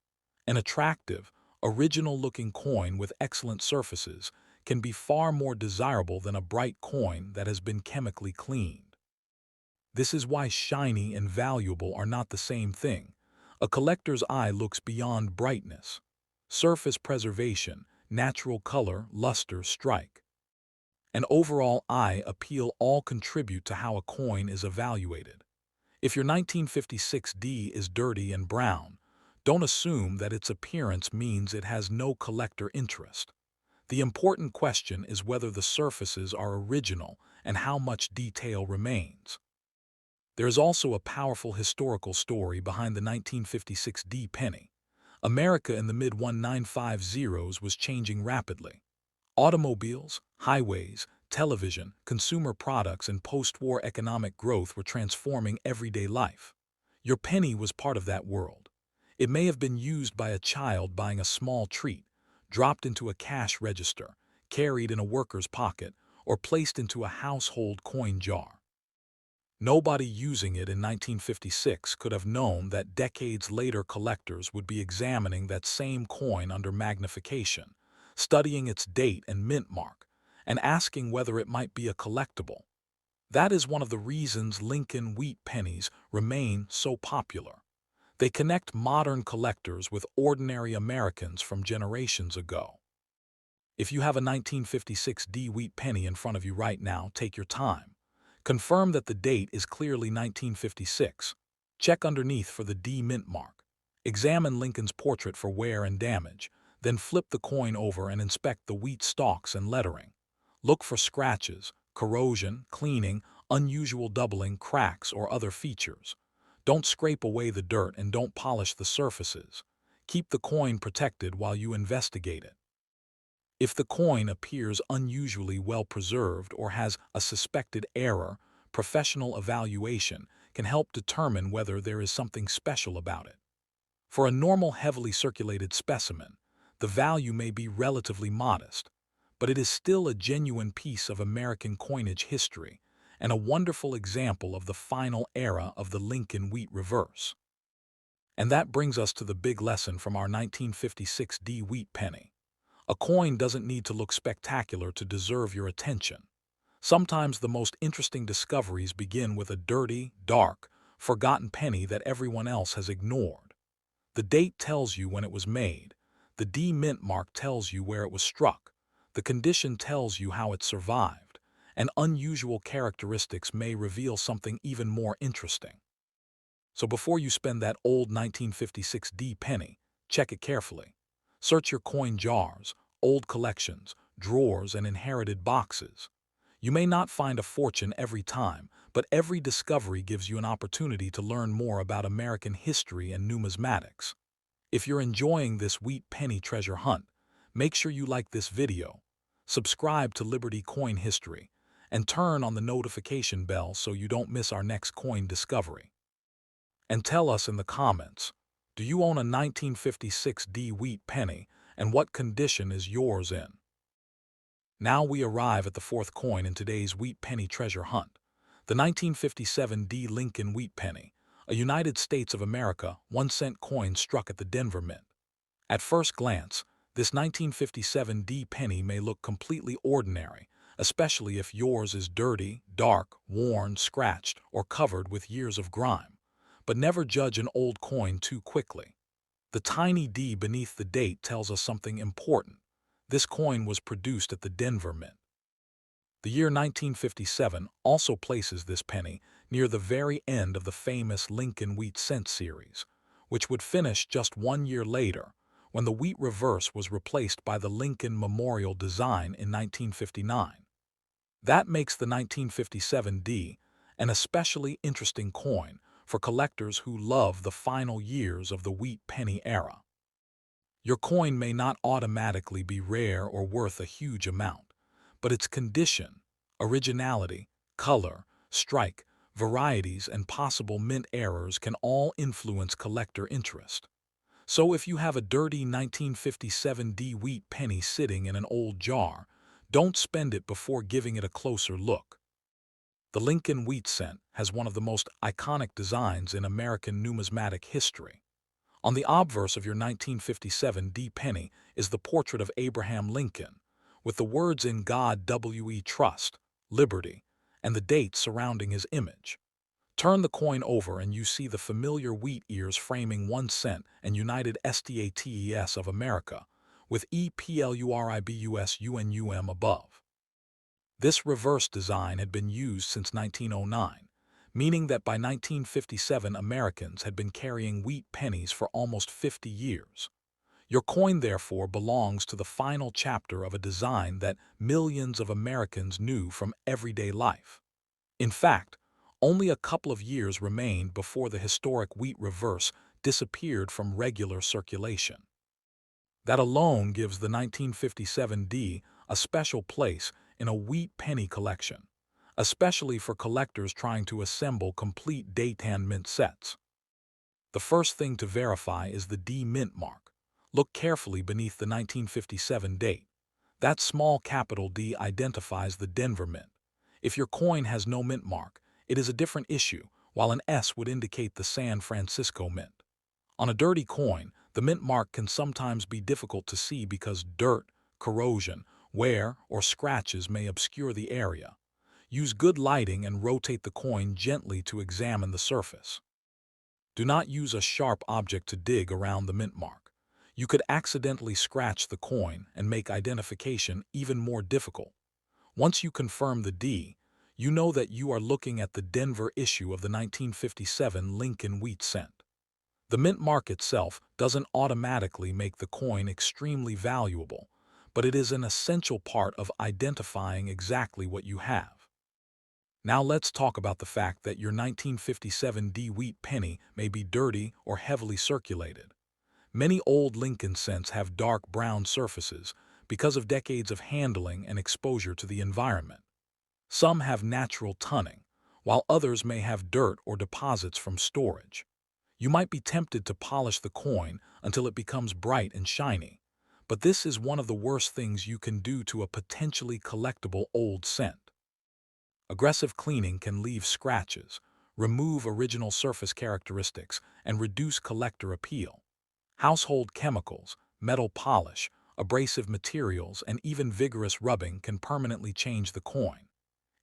An attractive, original-looking coin with excellent surfaces can be far more desirable than a bright coin that has been chemically cleaned. This is why shiny and valuable are not the same thing. A collector's eye looks beyond brightness. Surface preservation, natural color, luster, strike, and overall eye appeal all contribute to how a coin is evaluated. If your 1956 is dirty and brown, don't assume that its appearance means it has no collector interest. The important question is whether the surfaces are original and how much detail remains. There is also a powerful historical story behind the 1956 penny. America in the mid-1950s was changing rapidly. Automobiles, highways, television, consumer products, and post-war economic growth were transforming everyday life. Your penny was part of that world. It may have been used by a child buying a small treat, dropped into a cash register, carried in a worker's pocket, or placed into a household coin jar. Nobody using it in 1956 could have known that decades later collectors would be examining that same coin under magnification, studying its date and mint mark, and asking whether it might be a collectible. That is one of the reasons Lincoln wheat pennies remain so popular. They connect modern collectors with ordinary Americans from generations ago. If you have a 1956 D Wheat penny in front of you right now, take your time. Confirm that the date is clearly 1956. Check underneath for the D mint mark. Examine Lincoln's portrait for wear and damage. Then flip the coin over and inspect the wheat stalks and lettering. Look for scratches, corrosion, cleaning, unusual doubling, cracks, or other features. Don't scrape away the dirt and don't polish the surfaces. Keep the coin protected while you investigate it. If the coin appears unusually well preserved or has a suspected error, professional evaluation can help determine whether there is something special about it. For a normal heavily circulated specimen, the value may be relatively modest, but it is still a genuine piece of American coinage history and a wonderful example of the final era of the Lincoln wheat reverse. And that brings us to the big lesson from our 1956 D wheat penny. A coin doesn't need to look spectacular to deserve your attention. Sometimes the most interesting discoveries begin with a dirty, dark, forgotten penny that everyone else has ignored. The date tells you when it was made. The D mint mark tells you where it was struck. The condition tells you how it survived. And unusual characteristics may reveal something even more interesting. So before you spend that old 1956 D penny, check it carefully. Search your coin jars, old collections, drawers, and inherited boxes. You may not find a fortune every time, but every discovery gives you an opportunity to learn more about American history and numismatics. If you're enjoying this wheat penny treasure hunt, make sure you like this video, subscribe to Liberty Coin History, and turn on the notification bell so you don't miss our next coin discovery. And tell us in the comments, do you own a 1956 D wheat penny, and what condition is yours in? Now we arrive at the fourth coin in today's wheat penny treasure hunt, the 1957 D Lincoln wheat penny, a United States of America 1-cent coin struck at the Denver Mint. At first glance, this 1957 D penny may look completely ordinary, especially if yours is dirty, dark, worn, scratched, or covered with years of grime. But never judge an old coin too quickly. The tiny D beneath the date tells us something important. This coin was produced at the Denver Mint. The year 1957 also places this penny near the very end of the famous Lincoln Wheat Cent series, which would finish just 1 year later, when the wheat reverse was replaced by the Lincoln Memorial design in 1959. That makes the 1957 D an especially interesting coin for collectors who love the final years of the wheat penny era. Your coin may not automatically be rare or worth a huge amount, but its condition, originality, color, strike, varieties, and possible mint errors can all influence collector interest. So if you have a dirty 1957 D wheat penny sitting in an old jar, don't spend it before giving it a closer look. The Lincoln Wheat Cent has one of the most iconic designs in American numismatic history. On the obverse of your 1957 D penny is the portrait of Abraham Lincoln, with the words "In God We Trust," "Liberty," and the date surrounding his image. Turn the coin over and you see the familiar wheat ears framing 1 cent and United States of America, with EPLURIBUSUNUM above. This reverse design had been used since 1909, meaning that by 1957 Americans had been carrying wheat pennies for almost 50 years. Your coin, therefore, belongs to the final chapter of a design that millions of Americans knew from everyday life. In fact, only a couple of years remained before the historic wheat reverse disappeared from regular circulation. That alone gives the 1957 D a special place in a wheat penny collection, especially for collectors trying to assemble complete daytime mint sets. The first thing to verify is the D mint mark. Look carefully beneath the 1957 date. That small capital D identifies the Denver Mint. If your coin has no mint mark, it is a different issue, while an S would indicate the San Francisco Mint. On a dirty coin, the mint mark can sometimes be difficult to see because dirt, corrosion, wear, or scratches may obscure the area. Use good lighting and rotate the coin gently to examine the surface. Do not use a sharp object to dig around the mint mark. You could accidentally scratch the coin and make identification even more difficult. Once you confirm the D, you know that you are looking at the Denver issue of the 1957 Lincoln wheat cent. The mint mark itself doesn't automatically make the coin extremely valuable, but it is an essential part of identifying exactly what you have. Now let's talk about the fact that your 1957 D wheat penny may be dirty or heavily circulated. Many old Lincoln cents have dark brown surfaces because of decades of handling and exposure to the environment. Some have natural tunning, while others may have dirt or deposits from storage. You might be tempted to polish the coin until it becomes bright and shiny, but this is one of the worst things you can do to a potentially collectible old cent. Aggressive cleaning can leave scratches, remove original surface characteristics, and reduce collector appeal. Household chemicals, metal polish, abrasive materials, and even vigorous rubbing can permanently change the coin.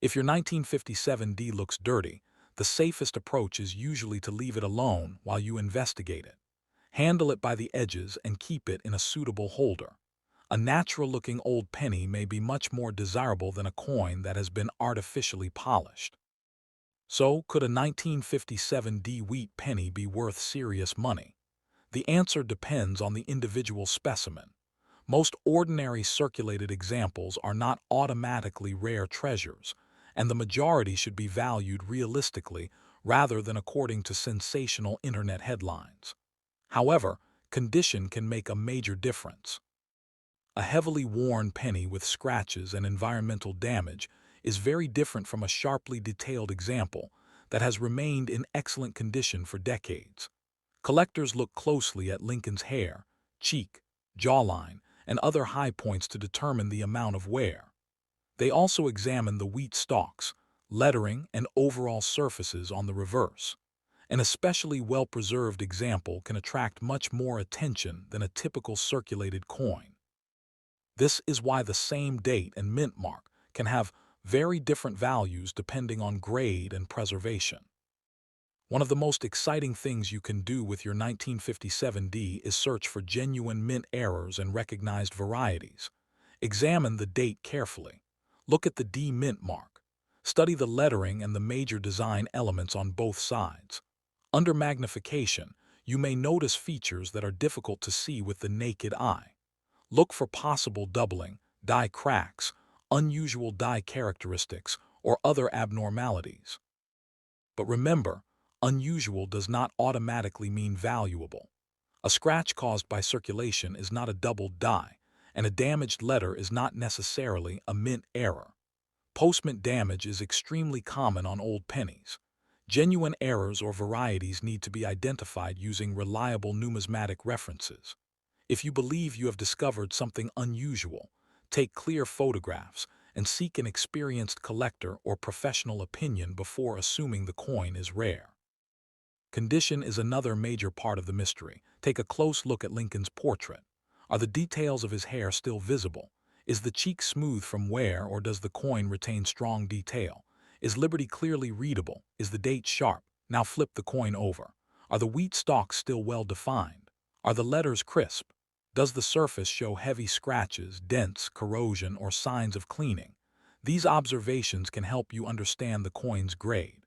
If your 1957 D looks dirty, the safest approach is usually to leave it alone while you investigate it. Handle it by the edges and keep it in a suitable holder. A natural-looking old penny may be much more desirable than a coin that has been artificially polished. So, could a 1957 D wheat penny be worth serious money? The answer depends on the individual specimen. Most ordinary circulated examples are not automatically rare treasures, and the majority should be valued realistically rather than according to sensational internet headlines. However, condition can make a major difference. A heavily worn penny with scratches and environmental damage is very different from a sharply detailed example that has remained in excellent condition for decades. Collectors look closely at Lincoln's hair, cheek, jawline, and other high points to determine the amount of wear. They also examine the wheat stalks, lettering, and overall surfaces on the reverse. An especially well-preserved example can attract much more attention than a typical circulated coin. This is why the same date and mint mark can have very different values depending on grade and preservation. One of the most exciting things you can do with your 1957 D is search for genuine mint errors and recognized varieties. Examine the date carefully. Look at the D mint mark. Study the lettering and the major design elements on both sides. Under magnification, you may notice features that are difficult to see with the naked eye. Look for possible doubling, die cracks, unusual die characteristics, or other abnormalities. But remember, unusual does not automatically mean valuable. A scratch caused by circulation is not a doubled die, and a damaged letter is not necessarily a mint error. Postmint damage is extremely common on old pennies. Genuine errors or varieties need to be identified using reliable numismatic references. If you believe you have discovered something unusual, take clear photographs and seek an experienced collector or professional opinion before assuming the coin is rare. Condition is another major part of the mystery. Take a close look at Lincoln's portrait. Are the details of his hair still visible? Is the cheek smooth from wear, or does the coin retain strong detail? Is Liberty clearly readable? Is the date sharp? Now flip the coin over. Are the wheat stalks still well defined? Are the letters crisp? Does the surface show heavy scratches, dents, corrosion, or signs of cleaning? These observations can help you understand the coin's grade.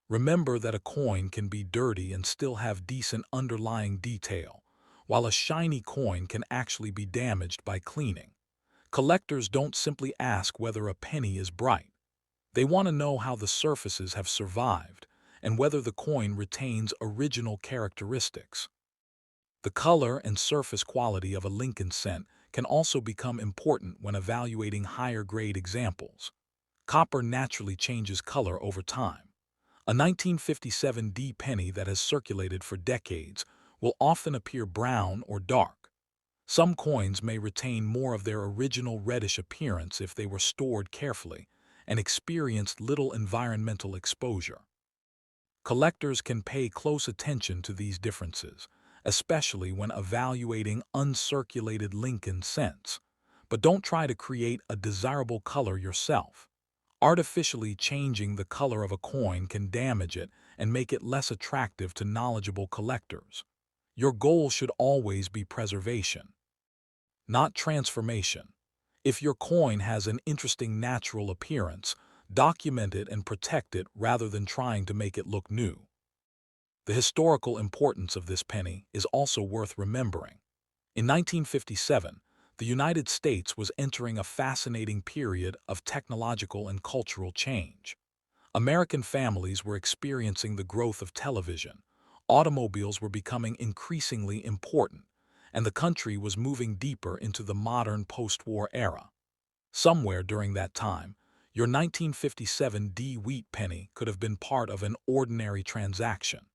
Remember that a coin can be dirty and still have decent underlying detail, while a shiny coin can actually be damaged by cleaning. Collectors don't simply ask whether a penny is bright. They want to know how the surfaces have survived and whether the coin retains original characteristics. The color and surface quality of a Lincoln cent can also become important when evaluating higher-grade examples. Copper naturally changes color over time. A 1957 D penny that has circulated for decades will often appear brown or dark. Some coins may retain more of their original reddish appearance if they were stored carefully and experienced little environmental exposure. Collectors can pay close attention to these differences, especially when evaluating uncirculated Lincoln cents. But don't try to create a desirable color yourself. Artificially changing the color of a coin can damage it and make it less attractive to knowledgeable collectors. Your goal should always be preservation, not transformation. If your coin has an interesting natural appearance, document it and protect it rather than trying to make it look new. The historical importance of this penny is also worth remembering. In 1957, the United States was entering a fascinating period of technological and cultural change. American families were experiencing the growth of television, automobiles were becoming increasingly important, and the country was moving deeper into the modern post-war era. Somewhere during that time, your 1957 Wheat penny could have been part of an ordinary transaction.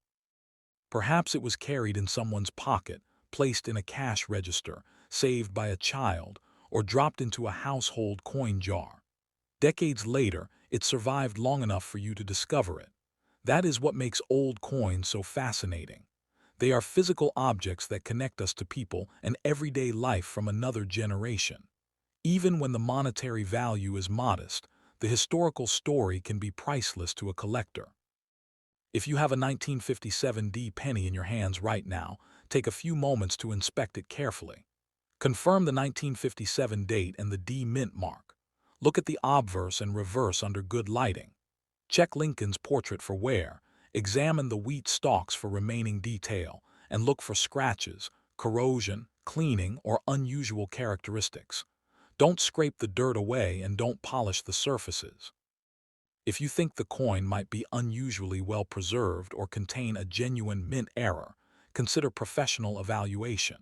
Perhaps it was carried in someone's pocket, placed in a cash register, saved by a child, or dropped into a household coin jar. Decades later, it survived long enough for you to discover it. That is what makes old coins so fascinating. They are physical objects that connect us to people and everyday life from another generation. Even when the monetary value is modest, the historical story can be priceless to a collector. If you have a 1957 penny in your hands right now, take a few moments to inspect it carefully. Confirm the 1957 date and the D mint mark. Look at the obverse and reverse under good lighting. Check Lincoln's portrait for wear, examine the wheat stalks for remaining detail, and look for scratches, corrosion, cleaning, or unusual characteristics. Don't scrape the dirt away and don't polish the surfaces. If you think the coin might be unusually well preserved or contain a genuine mint error, consider professional evaluation.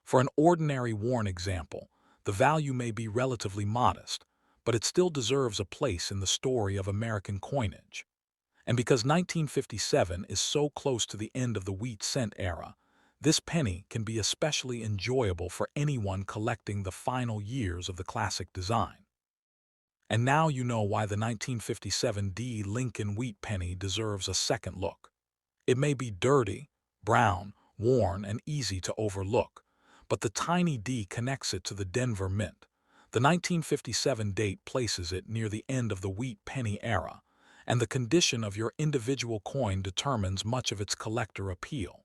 For an ordinary worn example, the value may be relatively modest, but it still deserves a place in the story of American coinage. And because 1957 is so close to the end of the wheat cent era, this penny can be especially enjoyable for anyone collecting the final years of the classic design. And now you know why the 1957 Lincoln Wheat penny deserves a second look. It may be dirty, brown, worn, and easy to overlook, but the tiny D connects it to the Denver Mint. The 1957 date places it near the end of the wheat penny era, and the condition of your individual coin determines much of its collector appeal.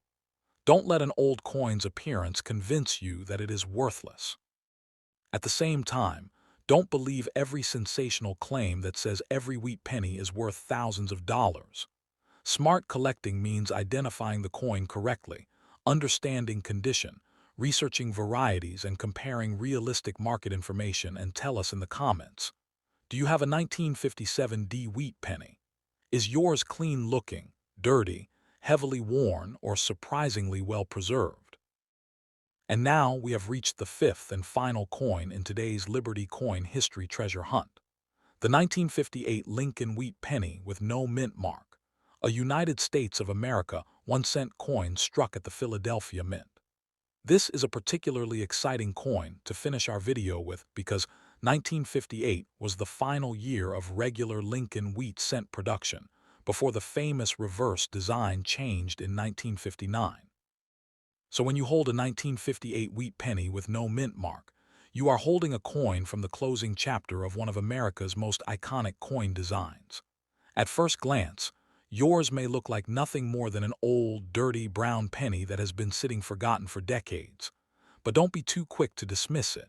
Don't let an old coin's appearance convince you that it is worthless. At the same time, don't believe every sensational claim that says every wheat penny is worth thousands of dollars. Smart collecting means identifying the coin correctly, understanding condition, researching varieties, and comparing realistic market information. And tell us in the comments. Do you have a 1957 wheat penny? Is yours clean-looking, dirty, heavily worn, or surprisingly well preserved? And now we have reached the fifth and final coin in today's Liberty Coin History Treasure Hunt. The 1958 Lincoln Wheat penny with no mint mark, a United States of America 1-cent coin struck at the Philadelphia Mint. This is a particularly exciting coin to finish our video with because 1958 was the final year of regular Lincoln Wheat cent production before the famous reverse design changed in 1959. So when you hold a 1958 wheat penny with no mint mark, you are holding a coin from the closing chapter of one of America's most iconic coin designs. At first glance, yours may look like nothing more than an old, dirty brown penny that has been sitting forgotten for decades. But don't be too quick to dismiss it.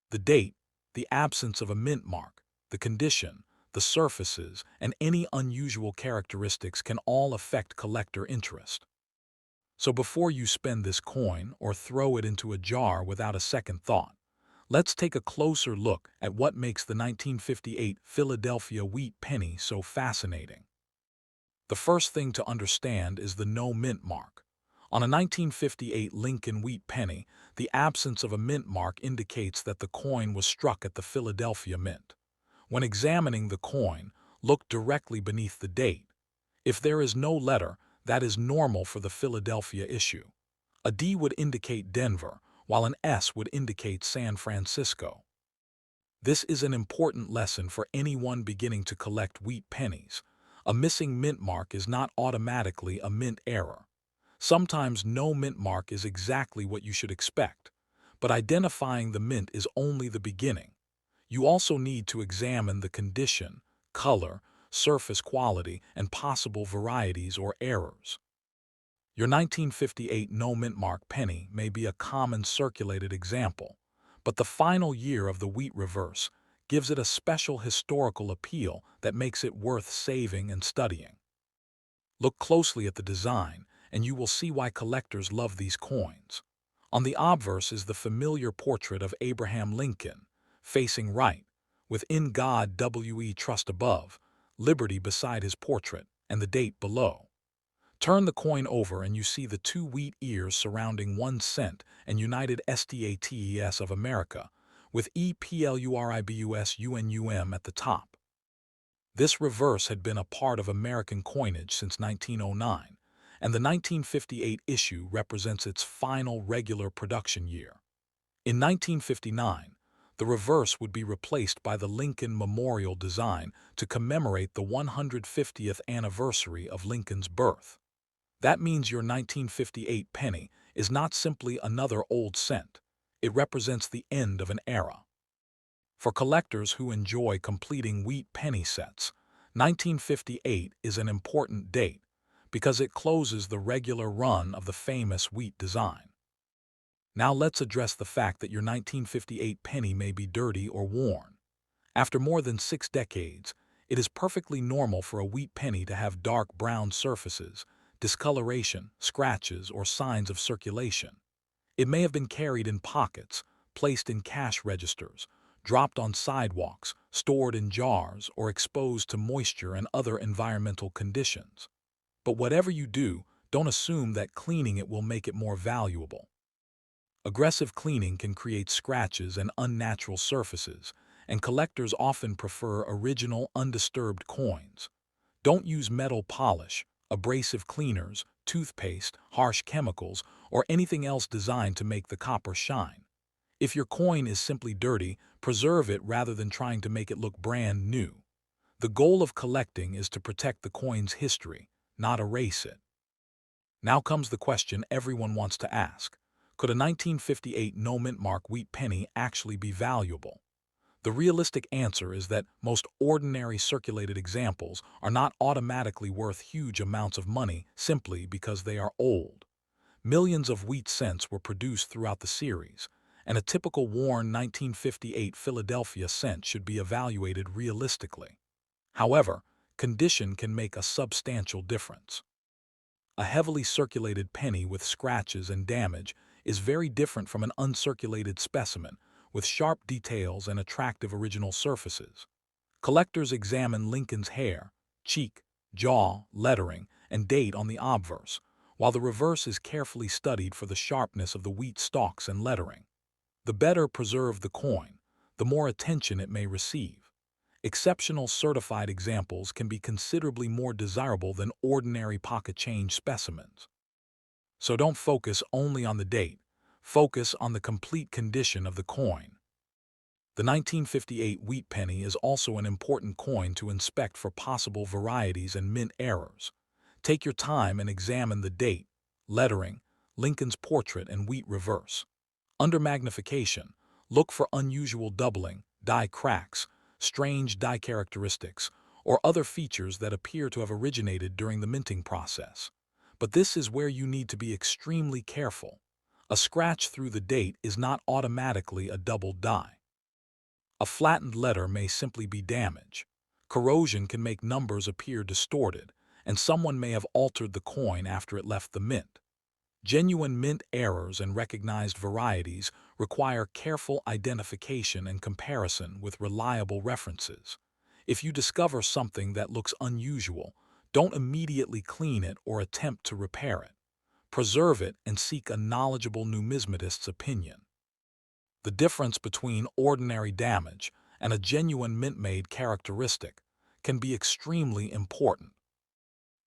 The date, the absence of a mint mark, the condition, the surfaces, and any unusual characteristics can all affect collector interest. So before you spend this coin or throw it into a jar without a second thought, let's take a closer look at what makes the 1958 Philadelphia wheat penny so fascinating. The first thing to understand is the no mint mark. On a 1958 Lincoln Wheat penny, the absence of a mint mark indicates that the coin was struck at the Philadelphia Mint. When examining the coin, look directly beneath the date. If there is no letter, that is normal for the Philadelphia issue. A D would indicate Denver, while an S would indicate San Francisco. This is an important lesson for anyone beginning to collect wheat pennies. A missing mint mark is not automatically a mint error. Sometimes no mint mark is exactly what you should expect, but identifying the mint is only the beginning. You also need to examine the condition, color, surface quality, and possible varieties or errors. Your 1958 no-mint mark penny may be a common circulated example, but the final year of the wheat reverse gives it a special historical appeal that makes it worth saving and studying. Look closely at the design, and you will see why collectors love these coins. On the obverse is the familiar portrait of Abraham Lincoln, facing right, with "In God We Trust" above, liberty beside his portrait, and the date below. Turn the coin over and you see the two wheat ears surrounding 1 cent and United States of America, with EPLURIBUSUNUM at the top. This reverse had been a part of American coinage since 1909, and the 1958 issue represents its final regular production year. In 1959, the reverse would be replaced by the Lincoln Memorial design to commemorate the 150th anniversary of Lincoln's birth. That means your 1958 penny is not simply another old cent. It represents the end of an era. For collectors who enjoy completing wheat penny sets, 1958 is an important date because it closes the regular run of the famous wheat design. Now let's address the fact that your 1958 penny may be dirty or worn. After more than 6 decades, it is perfectly normal for a wheat penny to have dark brown surfaces, discoloration, scratches, or signs of circulation. It may have been carried in pockets, placed in cash registers, dropped on sidewalks, stored in jars, or exposed to moisture and other environmental conditions. But whatever you do, don't assume that cleaning it will make it more valuable. Aggressive cleaning can create scratches and unnatural surfaces, and collectors often prefer original, undisturbed coins. Don't use metal polish, abrasive cleaners, toothpaste, harsh chemicals, or anything else designed to make the copper shine. If your coin is simply dirty, preserve it rather than trying to make it look brand new. The goal of collecting is to protect the coin's history, not erase it. Now comes the question everyone wants to ask. Could a 1958 no-mint mark wheat penny actually be valuable? The realistic answer is that most ordinary circulated examples are not automatically worth huge amounts of money simply because they are old. Millions of wheat cents were produced throughout the series, and a typical worn 1958 Philadelphia cent should be evaluated realistically. However, condition can make a substantial difference. A heavily circulated penny with scratches and damage is very different from an uncirculated specimen with sharp details and attractive original surfaces. Collectors examine Lincoln's hair, cheek, jaw, lettering, and date on the obverse, while the reverse is carefully studied for the sharpness of the wheat stalks and lettering. The better preserved the coin, the more attention it may receive. Exceptional certified examples can be considerably more desirable than ordinary pocket change specimens. So don't focus only on the date, focus on the complete condition of the coin. The 1958 wheat penny is also an important coin to inspect for possible varieties and mint errors. Take your time and examine the date, lettering, Lincoln's portrait, and wheat reverse. Under magnification, look for unusual doubling, die cracks, strange die characteristics, or other features that appear to have originated during the minting process. But this is where you need to be extremely careful. A scratch through the date is not automatically a double die. A flattened letter may simply be damage. Corrosion can make numbers appear distorted, and someone may have altered the coin after it left the mint. Genuine mint errors and recognized varieties require careful identification and comparison with reliable references. If you discover something that looks unusual, don't immediately clean it or attempt to repair it. Preserve it and seek a knowledgeable numismatist's opinion. The difference between ordinary damage and a genuine mint-made characteristic can be extremely important.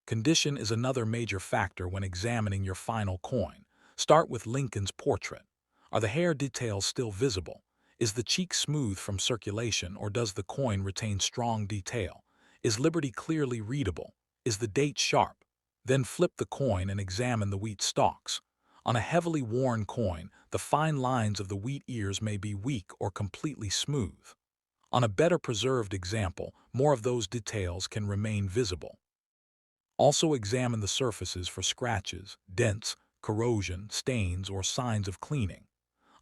Condition is another major factor when examining your final coin. Start with Lincoln's portrait. Are the hair details still visible? Is the cheek smooth from circulation, or does the coin retain strong detail? Is liberty clearly readable? Is the date sharp? Then flip the coin and examine the wheat stalks. On a heavily worn coin, the fine lines of the wheat ears may be weak or completely smooth. On a better preserved example, more of those details can remain visible. Also examine the surfaces for scratches, dents, corrosion, stains, or signs of cleaning.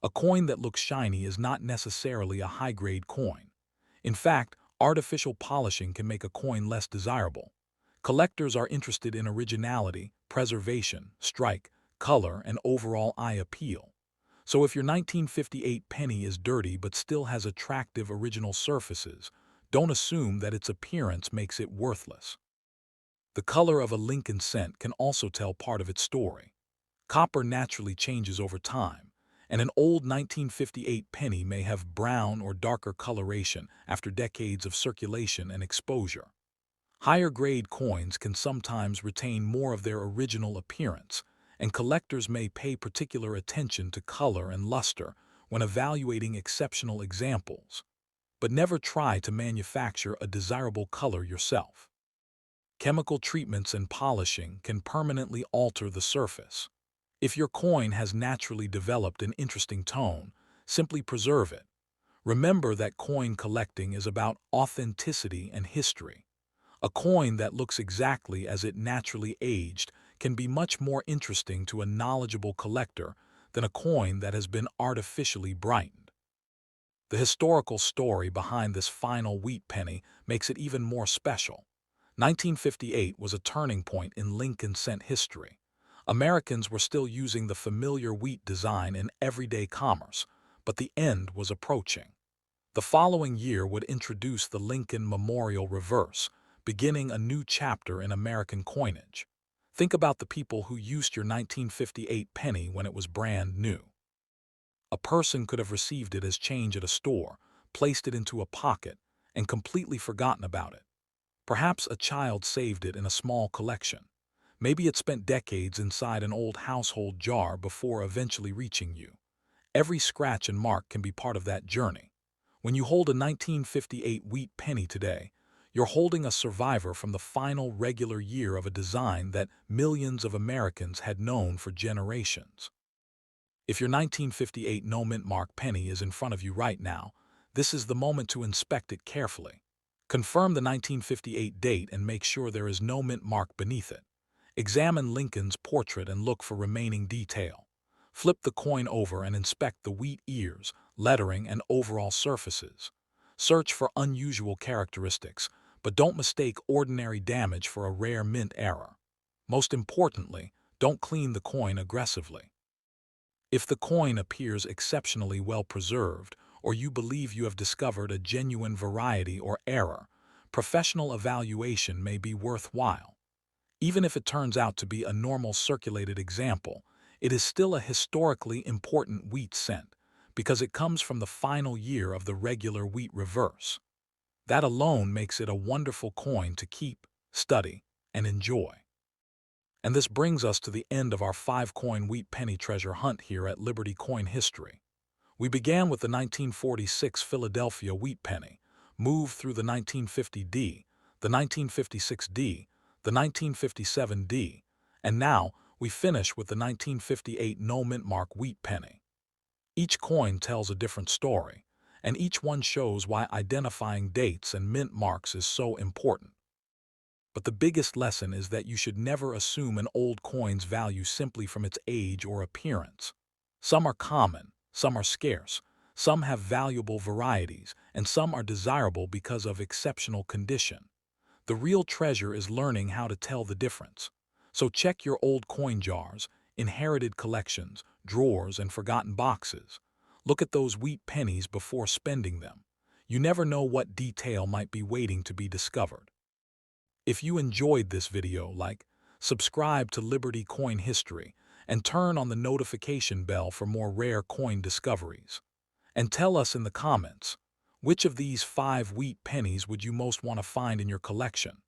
A coin that looks shiny is not necessarily a high-grade coin. In fact, artificial polishing can make a coin less desirable. Collectors are interested in originality, preservation, strike, color, and overall eye appeal. So if your 1958 penny is dirty but still has attractive original surfaces, don't assume that its appearance makes it worthless. The color of a Lincoln cent can also tell part of its story. Copper naturally changes over time, and an old 1958 penny may have brown or darker coloration after decades of circulation and exposure. Higher-grade coins can sometimes retain more of their original appearance, and collectors may pay particular attention to color and luster when evaluating exceptional examples. But never try to manufacture a desirable color yourself. Chemical treatments and polishing can permanently alter the surface. If your coin has naturally developed an interesting tone, simply preserve it. Remember that coin collecting is about authenticity and history. A coin that looks exactly as it naturally aged can be much more interesting to a knowledgeable collector than a coin that has been artificially brightened. The historical story behind this final wheat penny makes it even more special. 1958 was a turning point in Lincoln cent history. Americans were still using the familiar wheat design in everyday commerce, but the end was approaching. The following year would introduce the Lincoln Memorial Reverse, beginning a new chapter in American coinage. Think about the people who used your 1958 penny when it was brand new. A person could have received it as change at a store, placed it into a pocket, and completely forgotten about it. Perhaps a child saved it in a small collection. Maybe it spent decades inside an old household jar before eventually reaching you. Every scratch and mark can be part of that journey. When you hold a 1958 wheat penny today, you're holding a survivor from the final regular year of a design that millions of Americans had known for generations. If your 1958 no-mint mark penny is in front of you right now, this is the moment to inspect it carefully. Confirm the 1958 date and make sure there is no mint mark beneath it. Examine Lincoln's portrait and look for remaining detail. Flip the coin over and inspect the wheat ears, lettering, and overall surfaces. Search for unusual characteristics, but don't mistake ordinary damage for a rare mint error. Most importantly, don't clean the coin aggressively. If the coin appears exceptionally well preserved, or you believe you have discovered a genuine variety or error, professional evaluation may be worthwhile. Even if it turns out to be a normal circulated example, it is still a historically important wheat cent because it comes from the final year of the regular wheat reverse. That alone makes it a wonderful coin to keep, study, and enjoy. And this brings us to the end of our 5-coin wheat penny treasure hunt here at Liberty Coin History. We began with the 1946 Philadelphia wheat penny, moved through the 1950D, the 1956D, the 1957D, and now we finish with the 1958 no-mint mark wheat penny. Each coin tells a different story, and each one shows why identifying dates and mint marks is so important. But the biggest lesson is that you should never assume an old coin's value simply from its age or appearance. Some are common, some are scarce, some have valuable varieties, and some are desirable because of exceptional condition. The real treasure is learning how to tell the difference. So check your old coin jars, inherited collections, drawers, and forgotten boxes. Look at those wheat pennies before spending them. You never know what detail might be waiting to be discovered. If you enjoyed this video, subscribe to Liberty Coin History, and turn on the notification bell for more rare coin discoveries. And tell us in the comments, which of these 5 wheat pennies would you most want to find in your collection?